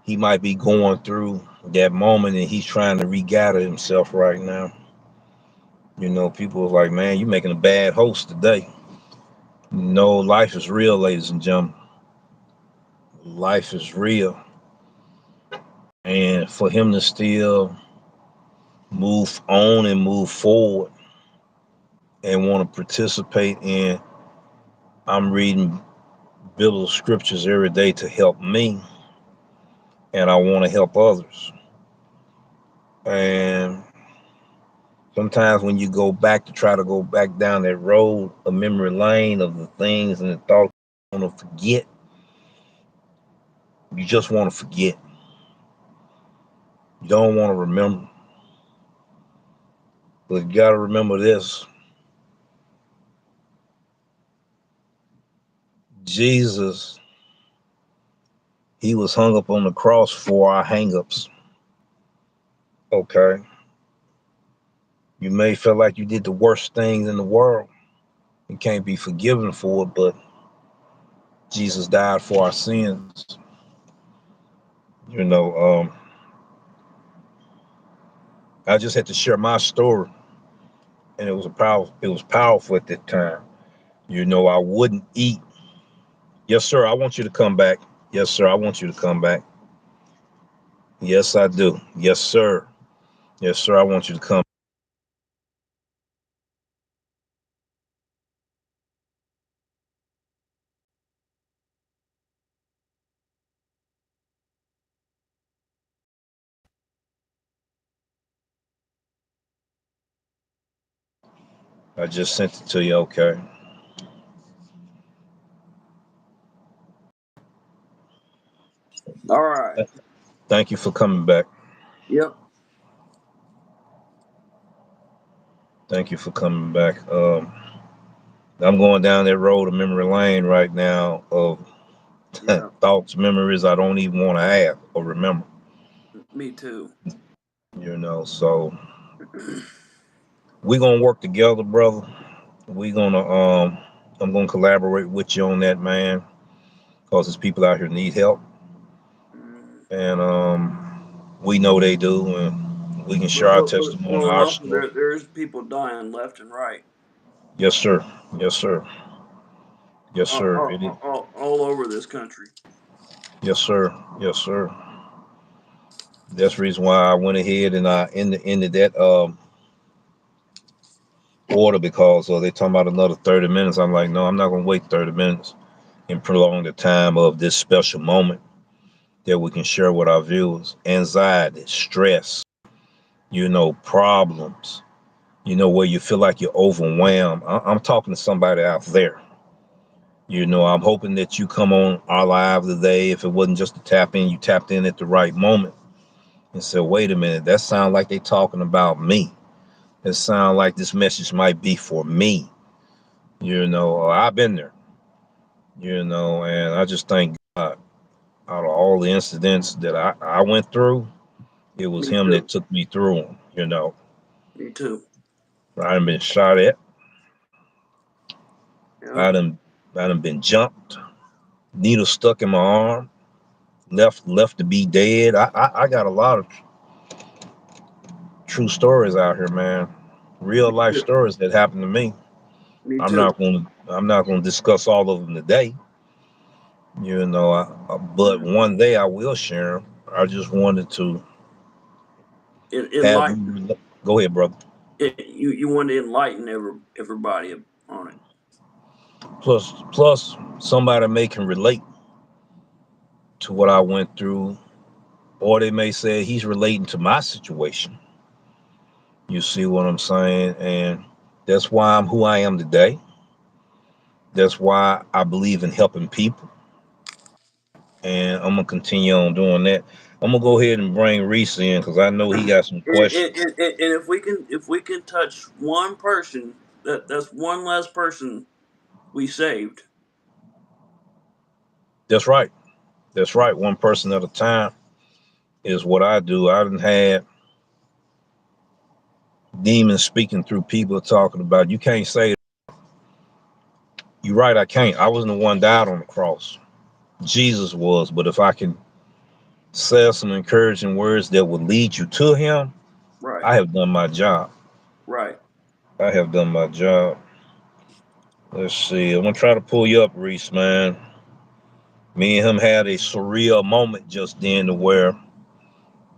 S1: he might be going through that moment and he's trying to regather himself right now. People are like, man, you making a bad host today. No, life is real, ladies and gentlemen. Life is real. And for him to still move on and move forward and want to participate in, I'm reading biblical scriptures every day to help me, and I want to help others. And sometimes when you go back to try to go back down that road of memory lane of the things and the thoughts you want to forget, you just want to forget. You don't want to remember. But you got to remember this: Jesus, he was hung up on the cross for our hangups. Okay. You may feel like you did the worst things in the world. You can't be forgiven for it, but Jesus died for our sins. You know, um, I just had to share my story, and it was powerful at that time. I wouldn't eat. Yes, sir. I want you to come back. Yes, sir. I want you to come back. Yes, I do. Yes, sir. Yes, sir. I want you to come. I just sent it to you. Okay.
S4: All right.
S1: Thank you for coming back.
S4: Yep.
S1: Thank you for coming back. I'm going down that road of memory lane right now of
S4: Yeah.
S1: thoughts, memories I don't even want to have or remember.
S4: Me too.
S1: So we're gonna work together, brother. We're gonna I'm gonna collaborate with you on that, man, because there's people out here need help,
S4: Mm.
S1: and we know they do, and we can share our testimony,
S4: Well, and
S1: our
S4: also
S1: story.
S4: there's people dying left and right,
S1: Yes, sir. Yes, sir. Yes,
S4: all,
S1: sir. It is.
S4: all, all over this country.
S1: Yes, sir. Yes, sir. That's the reason why I went ahead and I ended that order because they're talking about another 30 minutes. I'm like, no, I'm not going to wait 30 minutes and prolong the time of this special moment that we can share with our viewers. Anxiety, stress, problems, where you feel like you're overwhelmed. I'm talking to somebody out there. I'm hoping that you come on our live today. If it wasn't just to tap in, you tapped in at the right moment and said, wait a minute, that sounds like they talking about me. It sounds like this message might be for me. I've been there, and I just thank God out of all the incidents that I went through, it was
S4: Me
S1: him that
S4: too.
S1: took me through them.
S4: Me too.
S1: I done been shot at.
S4: Yeah.
S1: I done, I done been jumped, needle stuck in my arm, left to be dead. I got a lot of true stories out here, man. Real
S4: Me
S1: life
S4: too.
S1: stories that happened to me.
S4: Me
S1: I'm
S4: too.
S1: not going to I'm not going to discuss all of them today, but one day I will share them. I just wanted to have
S4: Enlighten.
S1: you. Go ahead, brother.
S4: You want to enlighten everybody on it.
S1: Plus, somebody may can relate to what I went through, or they may say he's relating to my situation. You see what I'm saying? And that's why I'm who I am today. That's why I believe in helping people, and I'm gonna continue on doing that. I'm gonna go ahead and bring Reese in because I know he got some questions.
S4: And if we can touch one person, that's one less person we saved.
S1: That's right. That's right. One person at a time is what I do. I done had demons speaking through people talking about you can't say you're right. I can't. I wasn't the one died on the cross. Jesus was. But if I can say some encouraging words that would lead you to Him,
S4: Right.
S1: I have done my job.
S4: Right.
S1: I have done my job. Let's see. I'm gonna try to pull you up, Reese, man. Me and him had a surreal moment just then to where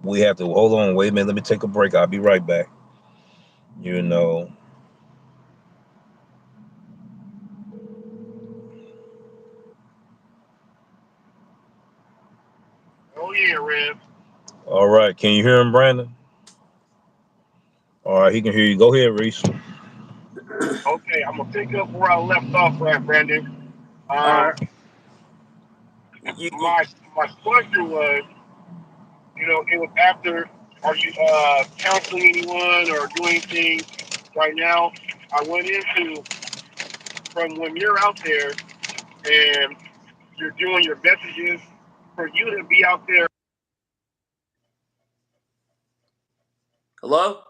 S1: we have to hold on, wait a minute, let me take a break. I'll be right back. You know.
S2: Oh yeah, Rev.
S1: All right. Can you hear him, Brandon? All right, he can hear you. Go ahead, Reese.
S2: Okay, I'm gonna pick up where I left off at, Brandon.
S4: All
S2: Um,
S4: right. You
S2: my my question was, it was after, are you counseling anyone or doing anything right now? I went into, from when you're out there and you're doing your messages, for you to be out there.
S4: hello?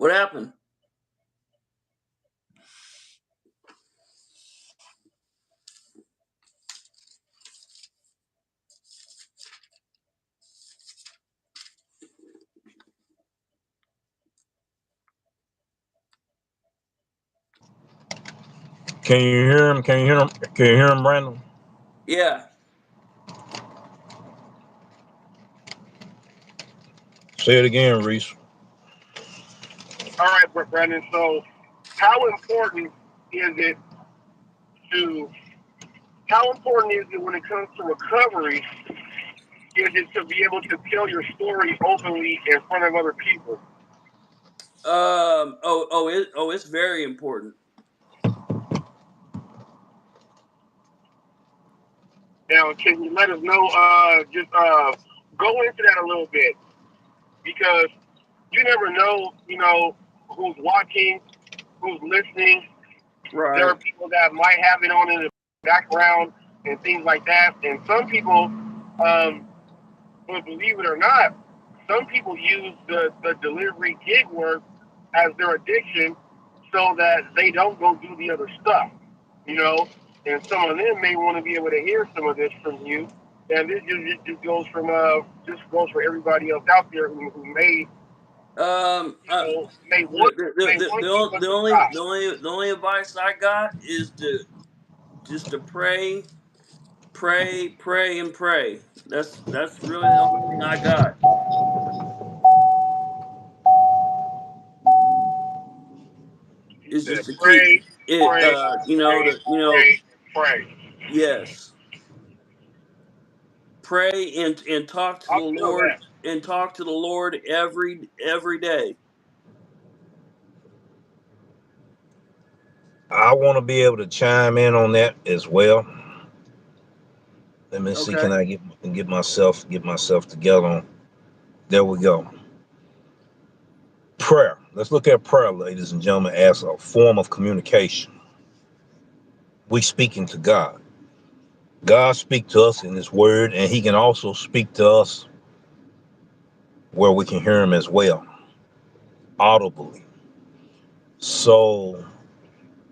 S4: What happened?
S1: Can you hear him? Can you hear him? Can you hear him, Brandon?
S4: Yeah.
S1: Say it again, Reese.
S2: All right, Brandon. So, how important is it to? How important is it when it comes to recovery? Is it to be able to tell your story openly in front of other people?
S4: It's very important.
S2: Now, can you let us know? Just go into that a little bit, because you never know. Who's watching, who's listening. There are
S4: Right.
S2: people that might have it on in the background and things like that. And some people, um, but believe it or not, some people use the delivery gig work as their addiction so that they don't go do the other stuff, you know. And some of them may want to be able to hear some of this from you. And this just goes from just goes for everybody else out there who may
S4: Um. Uh,
S2: may
S4: the,
S2: want
S4: the,
S2: may
S4: the,
S2: want
S4: the,
S2: to
S4: only,
S2: but
S4: the
S2: to
S4: only
S2: stop.
S4: the only the only advice I got is to just to pray, pray, and pray. That's really the only thing I got. is
S2: Said
S4: just to keep
S2: pray,
S4: it,
S2: pray, pray, pray, pray.
S4: yes, pray and talk to
S2: I
S4: the
S2: feel
S4: Lord,
S2: that.
S4: and talk to the Lord every day.
S1: I want to be able to chime in on that as well. Let me see. Can
S4: Okay.
S1: I get myself together? There we go. Prayer. Let's look at prayer, ladies and gentlemen, as a form of communication. We speaking to God. God speak to us in His Word, and He can also speak to us where we can hear Him as well, audibly. So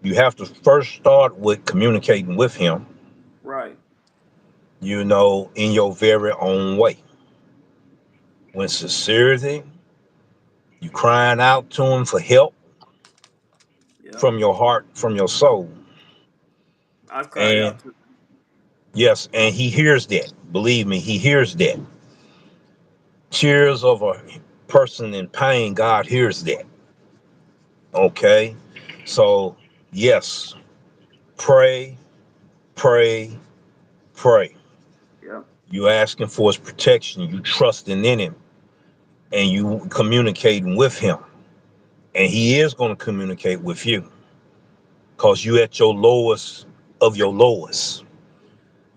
S1: you have to first start with communicating with Him,
S4: Right.
S1: in your very own way. With sincerity, you crying out to Him for help
S4: Yep.
S1: from your heart, from your soul.
S4: I've cried
S1: And
S4: out to.
S1: yes, and He hears that. Believe me, He hears that. Tears of a person in pain, God hears that. Okay? So, yes, pray, pray, pray.
S4: Yep.
S1: You asking for His protection, you trusting in Him, and you communicating with Him. And He is going to communicate with you because you at your lowest of your lowest.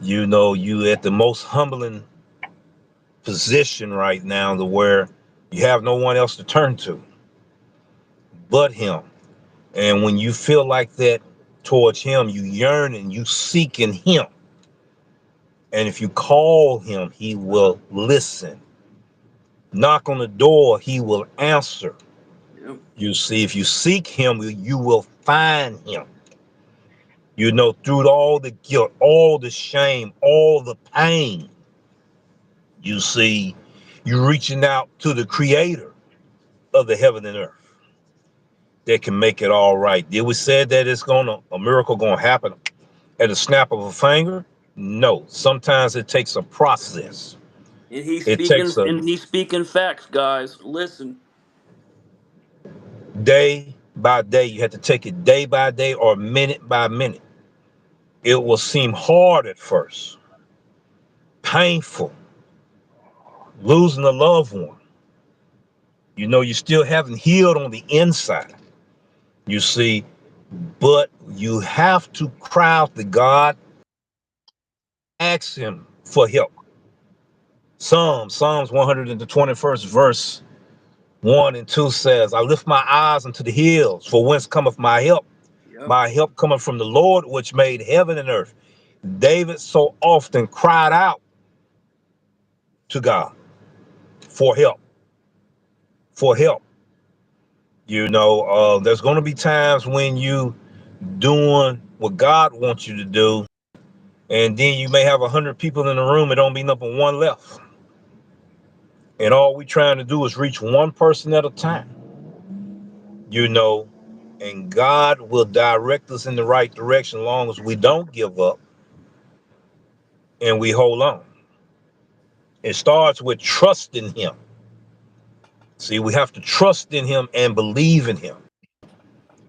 S1: You at the most humbling position right now to where you have no one else to turn to but Him. And when you feel like that towards Him, you yearn and you seek in Him. And if you call Him, He will listen. Knock on the door, He will answer.
S4: Yep.
S1: You see, if you seek Him, you will find Him. Through all the guilt, all the shame, all the pain, you see, you're reaching out to the Creator of the heaven and earth that can make it all right. Did we say that a miracle gonna happen at a snap of a finger? No. Sometimes it takes a process. It takes a
S4: And he's speaking facts, guys. Listen.
S1: day by day. You have to take it day by day or minute by minute. It will seem hard at first, painful, losing a loved one. You still haven't healed on the inside. You see, but you have to cry out to God, ask Him for help. Psalms 121st verse 1 and 2 says, I lift my eyes unto the hills, for whence cometh my help?
S4: Yep.
S1: My help cometh from the Lord, which made heaven and earth. David so often cried out to God for help, for help. There's going to be times when you doing what God wants you to do, and then you may have 100 people in the room. It don't be nothing one left, and all we trying to do is reach one person at a time. you know, and God will direct us in the right direction as long as we don't give up and we hold on. It starts with trusting Him. See, we have to trust in Him and believe in Him.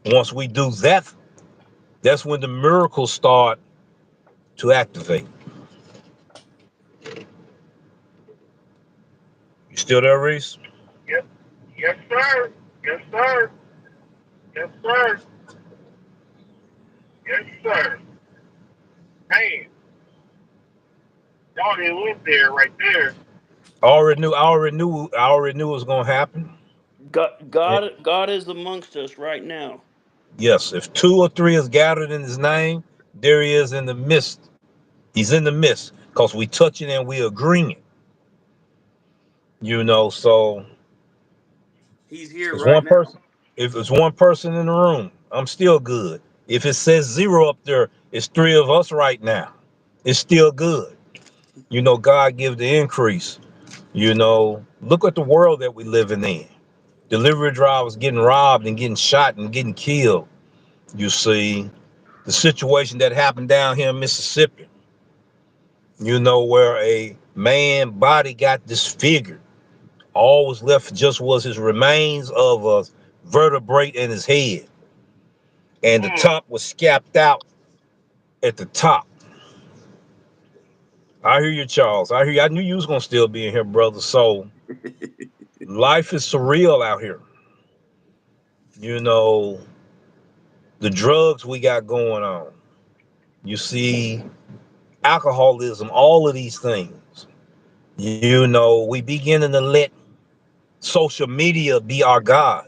S1: Once we do that, that's when the miracles start to activate. You still there, Reese?
S2: Yes, yes, sir. Yes, sir. Yes, sir. Yes, sir. Man, y'all didn't live there right there.
S1: I already knew it was gonna happen. And
S4: God is amongst us right now.
S1: yes, if two or three is gathered in His name, there He is in the midst. He's in the midst because we touching and we agreeing. So
S4: He's here
S1: it's
S4: right
S1: one
S4: now.
S1: person. If it's one person in the room, I'm still good. If it says zero up there, it's three of us right now. It's still good. God give the increase. Look at the world that we living in. Delivery drivers getting robbed and getting shot and getting killed. You see the situation that happened down here in Mississippi. Where a man body got disfigured. All was left just was his remains of a vertebrae in his head. and the top was scapped out at the top. I hear you, Charles. I hear you. I knew you was gonna still be in here, brother. So life is surreal out here. You know, the drugs we got going on. You see, alcoholism, all of these things. You know, we beginning to let social media be our God,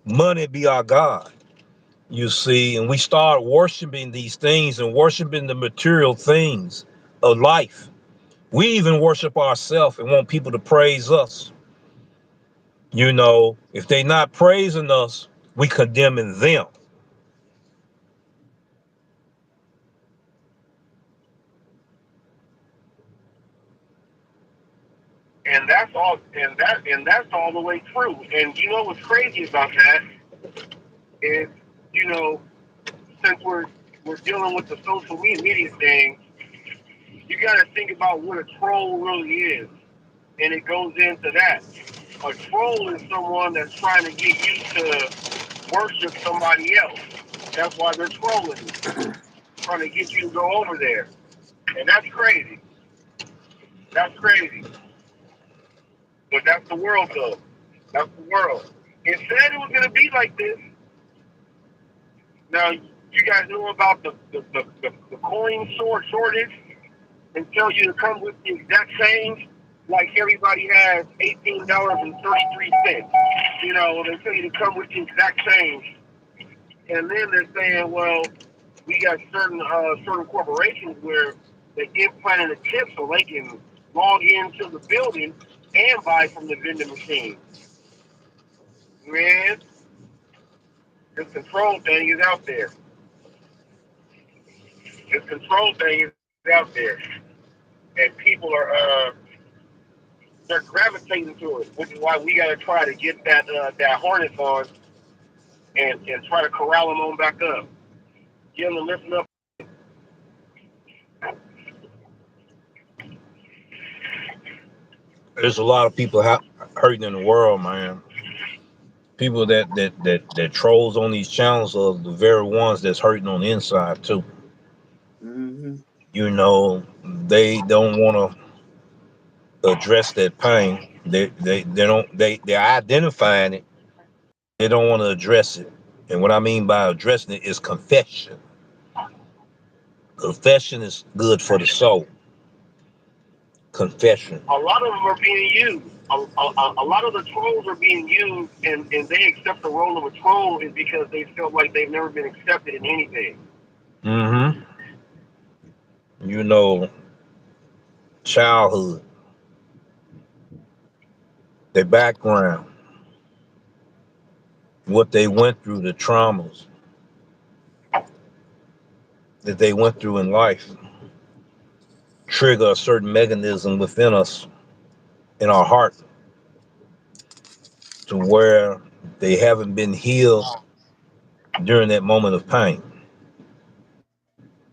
S1: money be our God. You see, and we start worshiping these things and worshiping the material things of life. We even worship ourselves and want people to praise us. You know, if they not praising us, we condemning them.
S2: And that's all the way through. And you know what's crazy about that is, you know, since we're dealing with the social media thing, you got to think about what a troll really is, and it goes into that. A troll is someone that's trying to get you to worship somebody else. That's why they're trolling you, trying to get you to go over there, and that's crazy. That's crazy. But that's the world, though. That's the world. It said it was going to be like this. Now, you guys know about the coin shortage and tell you to come with the exact change. Like everybody has $18.33. You know, they tell you to come with the exact change. And then they're saying, well, we got certain corporations where they implanted a chip so they can log into the building and buy from the vending machine. Man, this control thing is out there. This control thing is out there, and people are they're gravitating to it, which is why we got to try to get that harness on and try to corral them on back up, get them to listen up.
S1: There's a lot of people hurting in the world, man. People that trolls on these channels are the very ones that's hurting on the inside too.
S4: Mm-hmm.
S1: You know, they don't want to address that pain. They don't they're identifying it. They don't want to address it. And what I mean by addressing it is confession. Confession is good for the soul. Confession.
S2: A lot of them are being used. A lot of the trolls are being used, and they accept the role of a troll is because they feel like they've never been accepted in anything.
S1: Mm-hmm. You know, childhood, their background, what they went through, the traumas that they went through in life trigger a certain mechanism within us, in our heart, to where they haven't been healed during that moment of pain.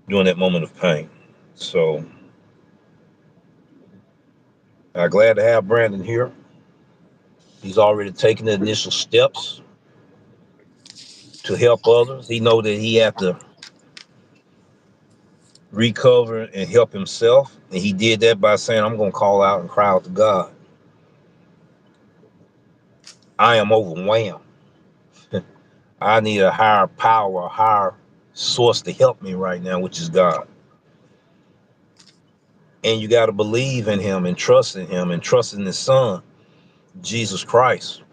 S1: During that moment of pain. So I'm glad to have Brandon here. He's already taken the initial steps to help others. He know that he have to recover and help himself. And he did that by saying, I'm gonna call out and cry out to God. I am overwhelmed. I need a higher power, a higher source to help me right now, which is God. And you got to believe in him and trust in him and trust in his son, Jesus Christ.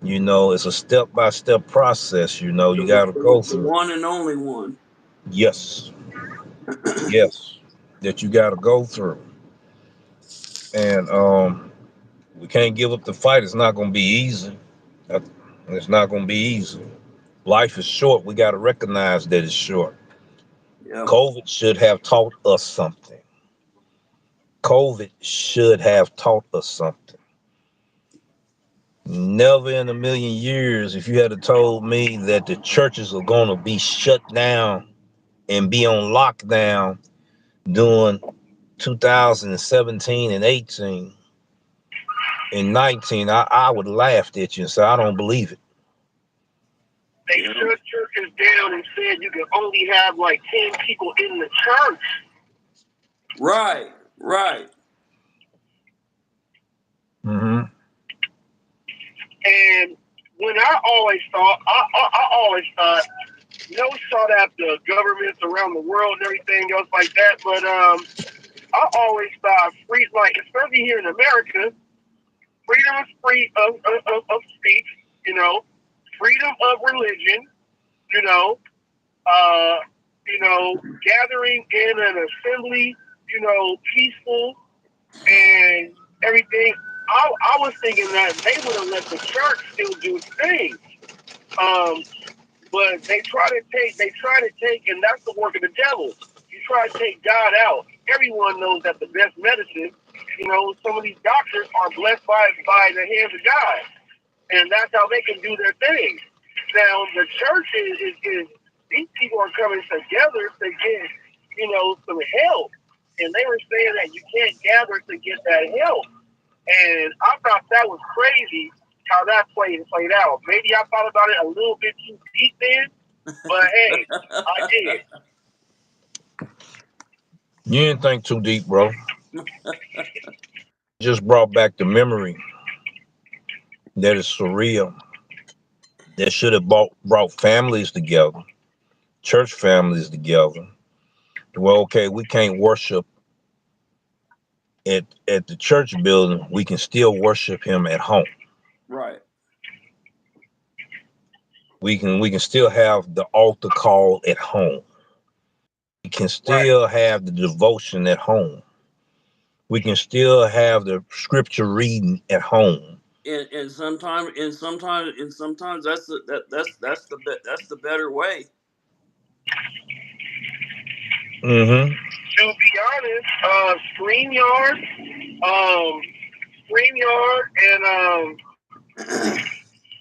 S1: You know, it's a step by step process, you know, you got to go
S4: The
S1: through.
S4: one and only one.
S1: Yes, yes, that you got to go through. And we can't give up the fight. It's not going to be easy. It's not going to be easy. Life is short. We got to recognize that it's short.
S4: Yep.
S1: COVID should have taught us something. COVID should have taught us something. Never in a million years, if you had told me that the churches are going to be shut down and be on lockdown during 2017 and 18 and 19, I would have laughed at you and say, I don't believe it.
S2: They shut churches down and said you can only have like 10 people in the church.
S4: Right, right.
S1: Mm-hmm.
S2: And when I always thought, shot at the governments around the world and everything else like that, but I always thought free, like especially here in America, freedom is free of speech, freedom of religion, you know, gathering in an assembly, peaceful and everything. I was thinking that they would have let the church still do its thing. But they try to take, and that's the work of the devil. You try to take God out. Everyone knows that the best medicine, some of these doctors are blessed by the hands of God, and that's how they can do their thing. Now the church is these people are coming together to get, some help, and they were saying that you can't gather to get that help, and I thought that was crazy how that played out. Maybe I thought about it a little bit too deep then, but hey, I did.
S1: You didn't think too deep, bro. Just brought back the memory that is surreal. That should have brought families together, church families together. Well, okay, we can't worship at the church building. We can still worship him at home.
S4: Right.
S1: We can still have the altar call at home. We can still have the devotion at home. We can still have the scripture reading at home.
S4: And sometimes that's the better way.
S1: Mm-hmm.
S2: To be honest, StreamYard, and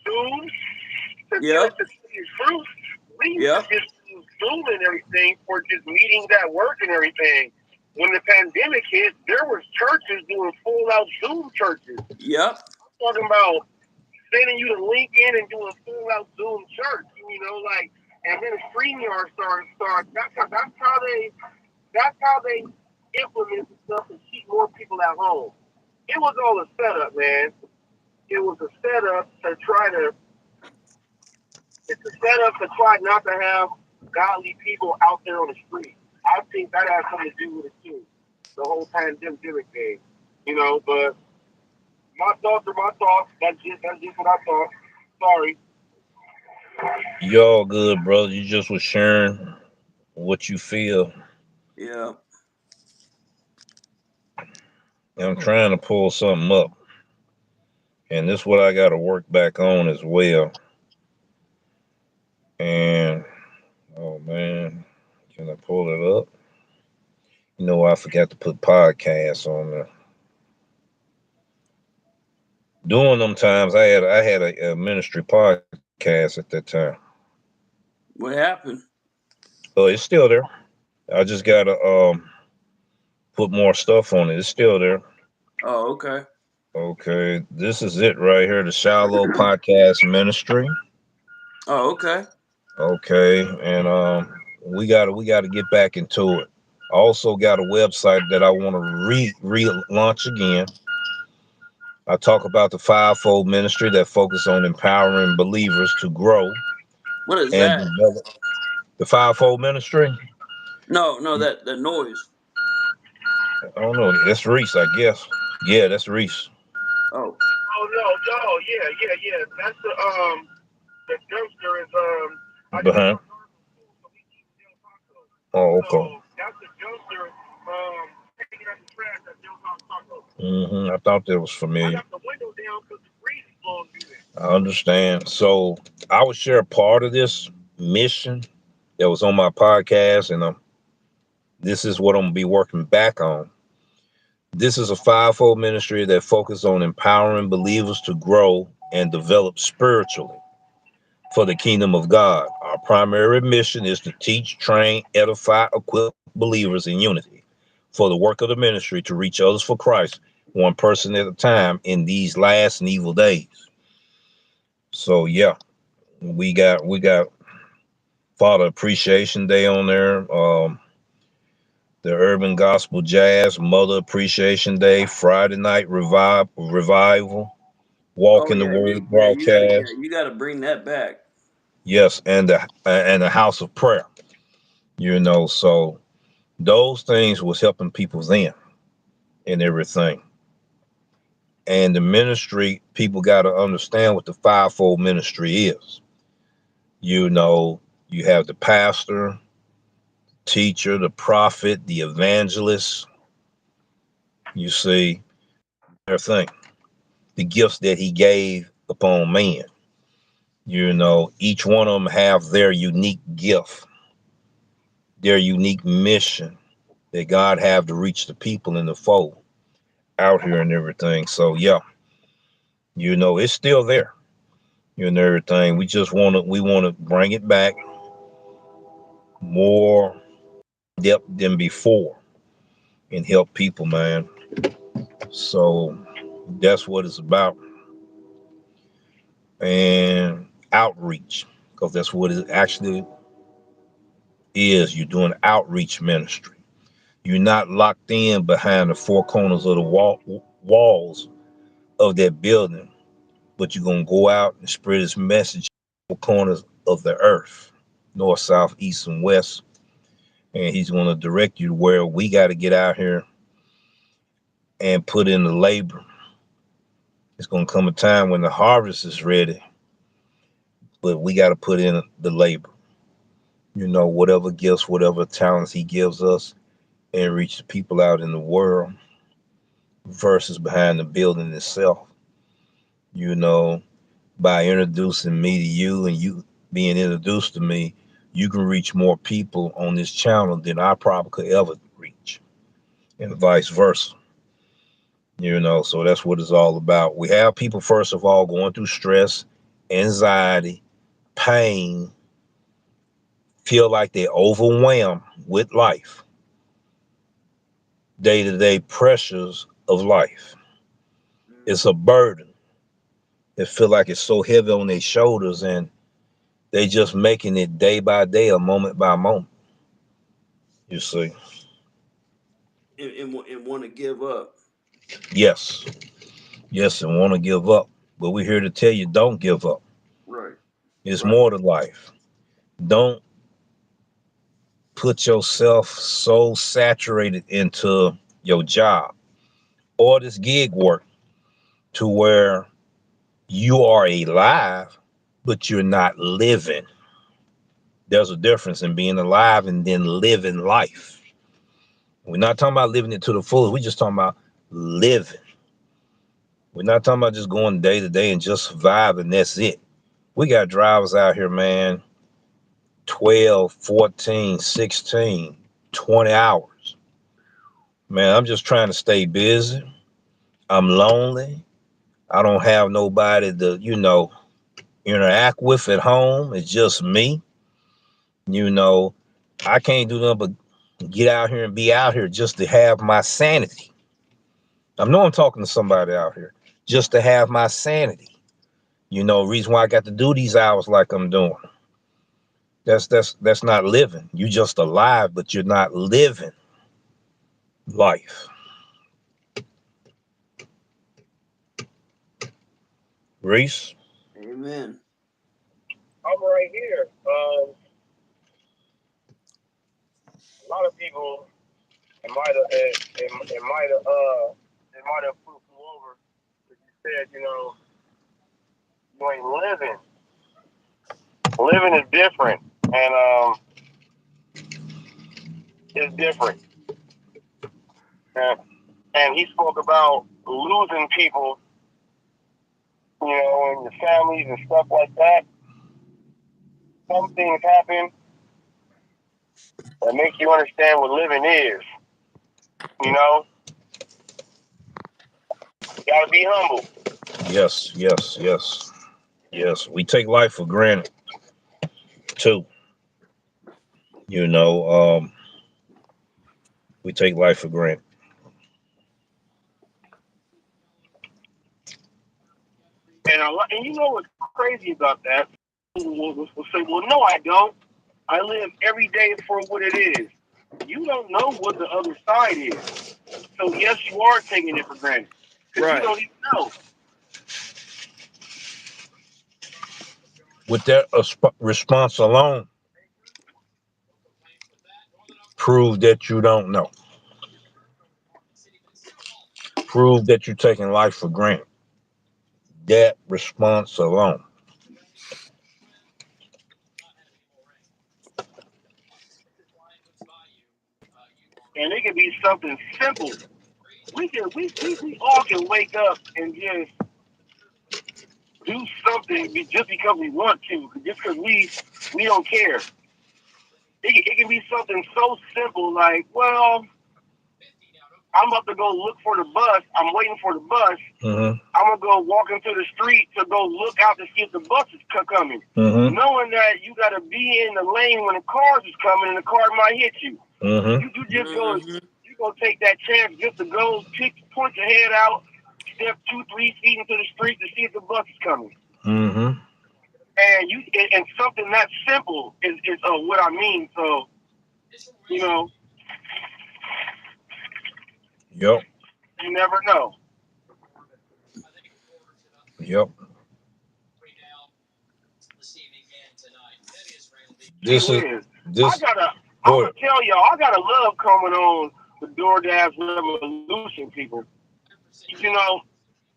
S2: Zoom. To
S4: Yep.
S2: tell you the truth, we used to
S4: Yep.
S2: just use Zoom and everything for just meetings at work and everything. When the pandemic hit, there was churches doing full out Zoom churches.
S4: Yep.
S2: I'm talking about sending you the link in and doing full out Zoom church. And then StreamYard started. That's how they implement the stuff to keep more people at home. It was all a setup, man. It was a setup to try to. It's a setup to try not to have godly people out there on the street. I think that has something to do with it too. The whole pandemic thing, But my thoughts are my thoughts. That's just what I thought. Sorry.
S1: You all good, brother. You just was sharing what you feel.
S4: Yeah.
S1: And I'm trying to pull something up. And this is what I got to work back on as well. And oh man, can I pull it up? I forgot to put podcasts on there. During them times, I had a ministry podcast at that time.
S4: What happened?
S1: It's still there. I just gotta put more stuff on it. It's still there.
S4: Oh, okay.
S1: Okay, this is it right here, the Shallow Podcast Ministry.
S4: Oh, okay.
S1: Okay, and we gotta get back into it. I also got a website that I want to relaunch again. I talk about the fivefold ministry that focus on empowering believers to grow
S4: What is
S1: and
S4: that?
S1: develop. The fivefold ministry.
S4: No, that noise.
S1: I don't know. That's Reese, I guess. Yeah, that's Reese.
S4: Oh.
S2: Oh no, yeah. That's the dumpster is I just
S1: Behind. Oh, okay.
S2: so that's the dumpster taking out the trash at Del Taco.
S1: I thought that was
S2: I
S1: familiar.
S2: got the window down because the breeze is blowing through there.
S1: I understand. So I would share part of this mission that was on my podcast, and this is what I'm gonna be working back on. This is a fivefold ministry that focuses on empowering believers to grow and develop spiritually for the kingdom of God. Our primary mission is to teach, train, edify, equip believers in unity for the work of the ministry to reach others for Christ, one person at a time in these last and evil days. So, yeah, We got Father Appreciation Day on there. The Urban Gospel Jazz Mother Appreciation Day, Friday Night Revival, Walk
S4: Oh
S1: in the
S4: yeah,
S1: Word
S4: yeah,
S1: broadcast.
S4: you gotta bring that back.
S1: Yes, and the House of Prayer. So those things was helping people then and everything. And the ministry, people got to understand what the fivefold ministry is. You know, you have the pastor, teacher, the prophet, the evangelist. You see, their thing, the gifts that he gave upon man. Each one of them have their unique gift, their unique mission that God have to reach the people in the fold out here and everything. So yeah, it's still there. And everything. We want to bring it back more depth than before and help people, man. So that's what it's about. And outreach, because that's what it actually is. You're doing outreach ministry. You're not locked in behind the four corners of the walls of that building, but you're going to go out and spread this message in the corners of the earth, north, south, east, and west. And he's going to direct you to where we got to get out here and put in the labor. It's going to come a time when the harvest is ready, but we got to put in the labor. Whatever gifts, whatever talents he gives us, and reach the people out in the world versus behind the building itself. You know, by introducing me to you and you being introduced to me, you can reach more people on this channel than I probably could ever reach, and vice versa. So that's what it's all about. We have people, first of all, going through stress, anxiety, pain, feel like they're overwhelmed with life, day to day pressures of life. It's a burden. They feel like it's so heavy on their shoulders and they just making it day by day or moment by moment. You see?
S4: And want to give up.
S1: Yes. Yes, and want to give up. But we're here to tell you don't give up.
S4: Right.
S1: It's
S4: Right.
S1: more to life. Don't put yourself so saturated into your job or this gig work to where you are alive, but you're not living. There's a difference in being alive and then living life. We're not talking about living it to the fullest. We're just talking about living. We're not talking about just going day to day and just surviving. That's it. We got drivers out here, man, 12, 14, 16, 20 hours. Man, I'm just trying to stay busy. I'm lonely. I don't have nobody to, interact with at home. It's just me. You know, I can't do nothing but get out here and be out here just to have my sanity. I know I'm talking to somebody out here just to have my sanity. Reason why I got to do these hours like I'm doing. That's not living. You just alive, but you're not living life. Reese?
S4: Amen.
S2: I'm right here. A lot of people it might have flew over. But you said you ain't living. Living is different, and it's different. And, and he spoke about losing people, and your families and stuff like that. Some things happen that make you understand what living is. You know, you gotta be humble.
S1: Yes, yes, yes, yes. We take life for granted too. You know, we take life for granted.
S2: And you know what's crazy about that? will say, well, no, I don't. I live every day for what it is. You don't know what the other side is. So, yes, you are taking it for granted because you
S4: Right.
S2: don't even know.
S1: With that response alone, prove that you don't know. Prove that you're taking life for granted. That response alone.
S2: And it can be something simple. We all can wake up and just do something just because we want to, just because we don't care. It can be something so simple like, well, I'm about to go look for the bus. I'm waiting for the bus.
S1: Mm-hmm.
S2: I'm gonna go walk into the street to go look out to see if the bus is coming, knowing that you gotta be in the lane when the cars is coming and the car might hit you. You just gonna take that chance just to go point your head out, step 2-3 feet into the street to see if the bus is coming. And something that simple is what I mean. So you know,
S1: Yep.
S2: you never know.
S1: Yep.
S2: This is this. I'm gonna tell y'all, I got a love coming on the Doordash Revolution, people. You know,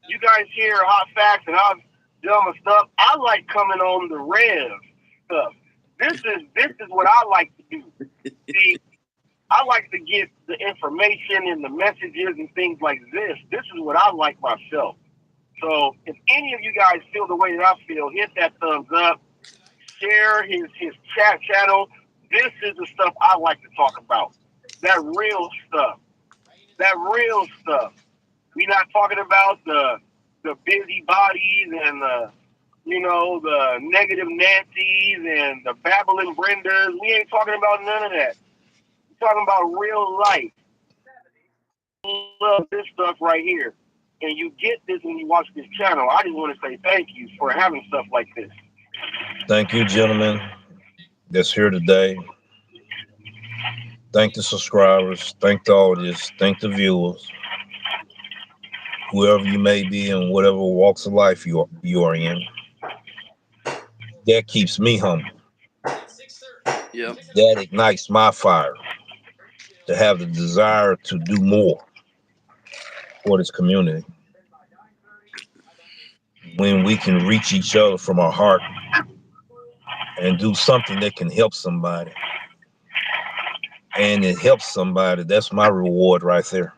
S2: you guys hear hot facts and I've done my stuff. I like coming on the Rev stuff. This is what I like to do. See, I like to get the information and the messages and things like this. This is what I like myself. So if any of you guys feel the way that I feel, hit that thumbs up, share his chat channel. This is the stuff I like to talk about. That real stuff. That real stuff. We're not talking about the busy bodies and the negative Nancy's and the babbling Brendas. We ain't talking about none of that. We're talking about real life. Love this stuff right here. And you get this when you watch this channel. I just want to say thank you for having stuff like this.
S1: Thank you, gentlemen, that's here today. Thank the subscribers. Thank the audience. Thank the viewers. Whoever you may be in whatever walks of life you are in. That keeps me humble.
S4: Yep.
S1: That ignites my fire to have the desire to do more for this community. When we can reach each other from our heart and do something that can help somebody, and it helps somebody, that's my reward right there.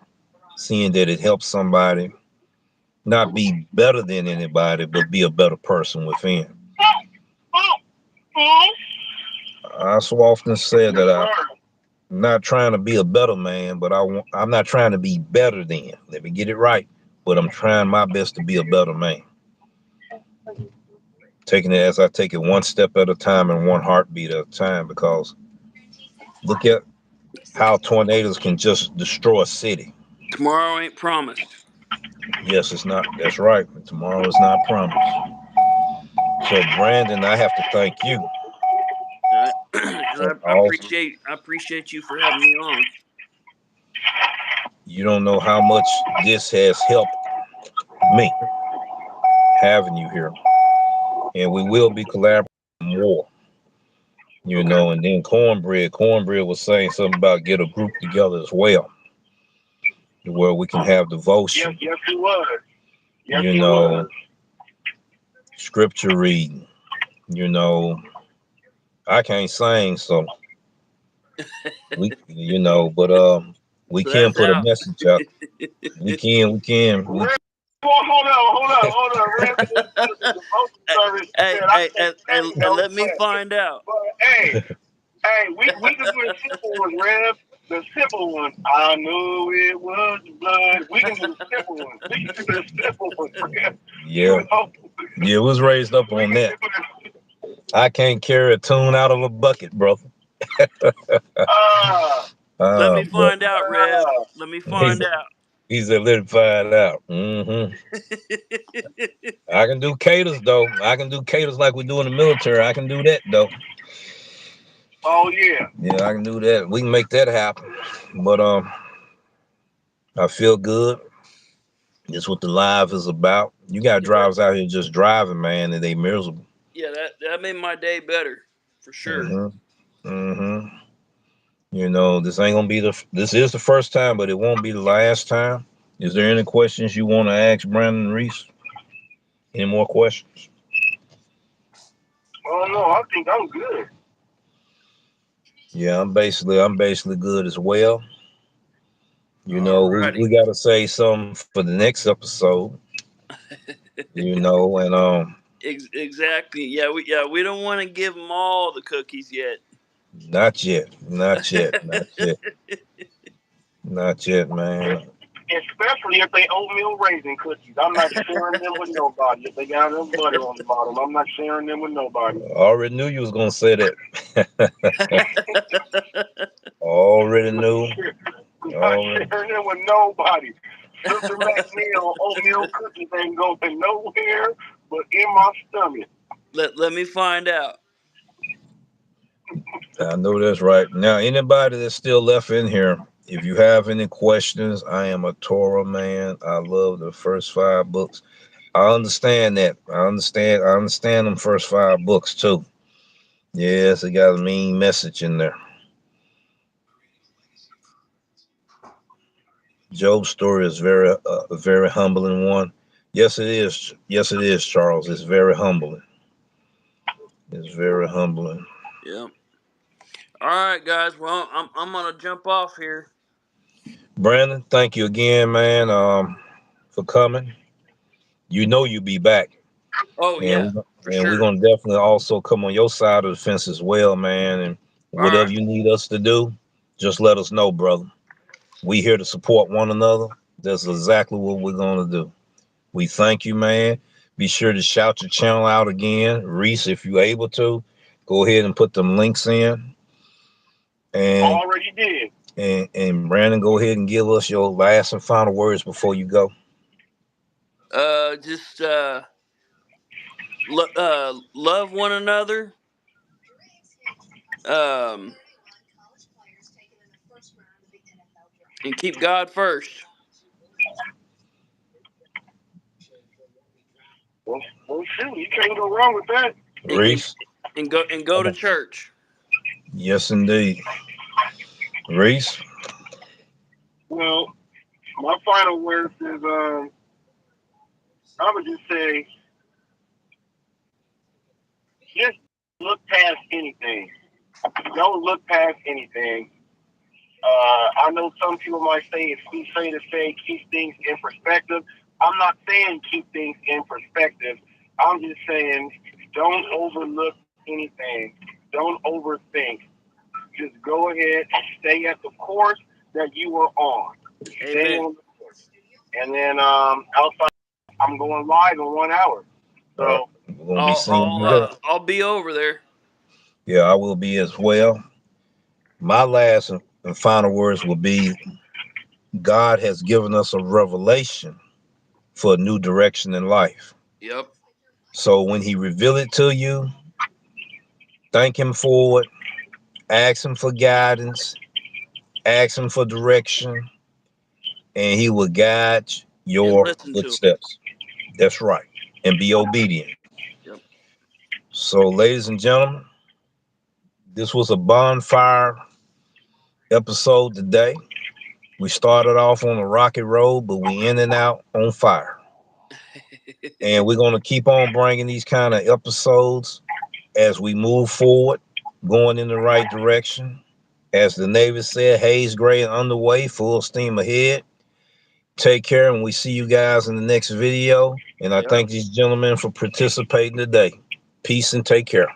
S1: Seeing that it helps somebody not be better than anybody, but be a better person within. I so often say that I'm not trying to be a better man, but I'm not trying to be better than. Let me get it right. But I'm trying my best to be a better man. Taking it as I take it one step at a time and one heartbeat at a time, because look at how tornadoes can just destroy a city.
S4: Tomorrow ain't promised.
S1: Yes, it's not. That's right. Tomorrow is not promised. So, Brandon, I have to thank you.
S4: And I appreciate you for having me on.
S1: You don't know how much this has helped me having you here, and we will be collaborating more. You know, and then Cornbread was saying something about get a group together as well, where we can have devotion.
S2: Yes, he was. Yes,
S1: you know, scripture reading. You know, I can't sing, so but we
S4: So
S1: can
S4: that's
S1: put a
S4: out.
S1: message out. We can.
S2: Hold on. Red the devotion service.
S4: And let me find out.
S2: But hey, we can do the simple ones, Rev. The simple one. I knew it was blood. We can do the simple one. We can do the simple one, Rev.
S1: Yeah. Yeah, it was raised up on that. I can't carry a tune out of a bucket, brother.
S4: Let me find out, Rev. Let me find out.
S1: He said, let it find out. I can do caters though. I can do caters like we do in the military. I can do that though.
S2: Oh yeah.
S1: Yeah, I can do that. We can make that happen. But I feel good. It's what the live is about. You got
S4: Yeah,
S1: drivers out here just driving, man, and they miserable.
S4: yeah, that made my day better for sure.
S1: hmm hmm You know, this ain't gonna be this is the first time, but it won't be the last time. Is there any questions you want to ask Brandon Reese? Any more questions?
S2: Oh no, I think I'm good.
S1: Yeah, I'm basically good as well. You know, we
S4: Alrighty.
S1: gotta say something for the next episode. You know, and
S4: Exactly. Yeah, we don't want to give them all the cookies yet.
S1: not yet, not yet, not yet, not yet, man.
S2: Especially if they oatmeal raisin cookies. I'm not sharing them with nobody. If they got enough butter on the bottom, I'm not sharing them with nobody.
S1: I already knew you was gonna say that. Already knew.
S2: I'm not
S1: Already.
S2: sharing them with nobody. Sister McNeil oatmeal cookies ain't going nowhere but in my stomach.
S4: Let me find out.
S1: I know that's right. Now, anybody that's still left in here, if you have any questions, I am a Torah man. I love the first five books. I understand that. I understand. I understand them first five books too. Yes, it got a mean message in there. Job's story is a very humbling one. Yes, it is. Yes, it is, Charles. It's very humbling. It's very humbling.
S4: Yeah. All right, guys. Well, I'm gonna jump off here.
S1: Brandon, thank you again, man, for coming. You know you'll be back,
S4: Oh
S1: and
S4: yeah, for
S1: we're
S4: sure.
S1: gonna definitely also come on your side of the fence as well, man. And
S4: All right.
S1: whatever you need us to do, just let us know, brother. We here to support one another. That's exactly what we're gonna do. We thank you, man. Be sure to shout your channel out again, Reese, if you're able to. Go ahead and put them links in, and
S2: Already did.
S1: and Brandon, go ahead and give us your last and final words before you go.
S4: Just love one another. Um, and keep God first.
S2: Well, shoot, you can't go wrong with that.
S4: And, and,
S1: Reese,
S4: and go to church.
S1: yes indeed. Reese,
S2: Well, my final words is I would just say just look past anything. Don't look past anything. I know some people might say it's cliche to say keep things in perspective. I'm not saying keep things in perspective. I'm just saying don't overlook anything. Don't overthink. Just go ahead and stay at the course that you were on. Stay
S4: Amen.
S2: on the course. And then outside, I'm going live in 1 hour.
S1: uh,
S2: So
S1: we're gonna be seeing you there.
S4: I'll be over there.
S1: Yeah, I will be as well. My last and final words will be: God has given us a revelation for a new direction in life.
S4: Yep.
S1: So when He reveal it to you, thank Him for it. Ask Him for guidance. Ask Him for direction, and He will guide
S4: And
S1: your
S4: listen to 'em.
S1: footsteps. That's right, and be obedient.
S4: Yep.
S1: So, ladies and gentlemen, this was a bonfire episode today. We started off on a rocky road, but we in and out on fire. And we're going to keep on bringing these kind of episodes as we move forward, going in the right direction. As the Navy said, haze gray and underway, full steam ahead. Take care, and we see you guys in the next video. And I
S4: Yep.
S1: thank these gentlemen for participating today. Peace and take care.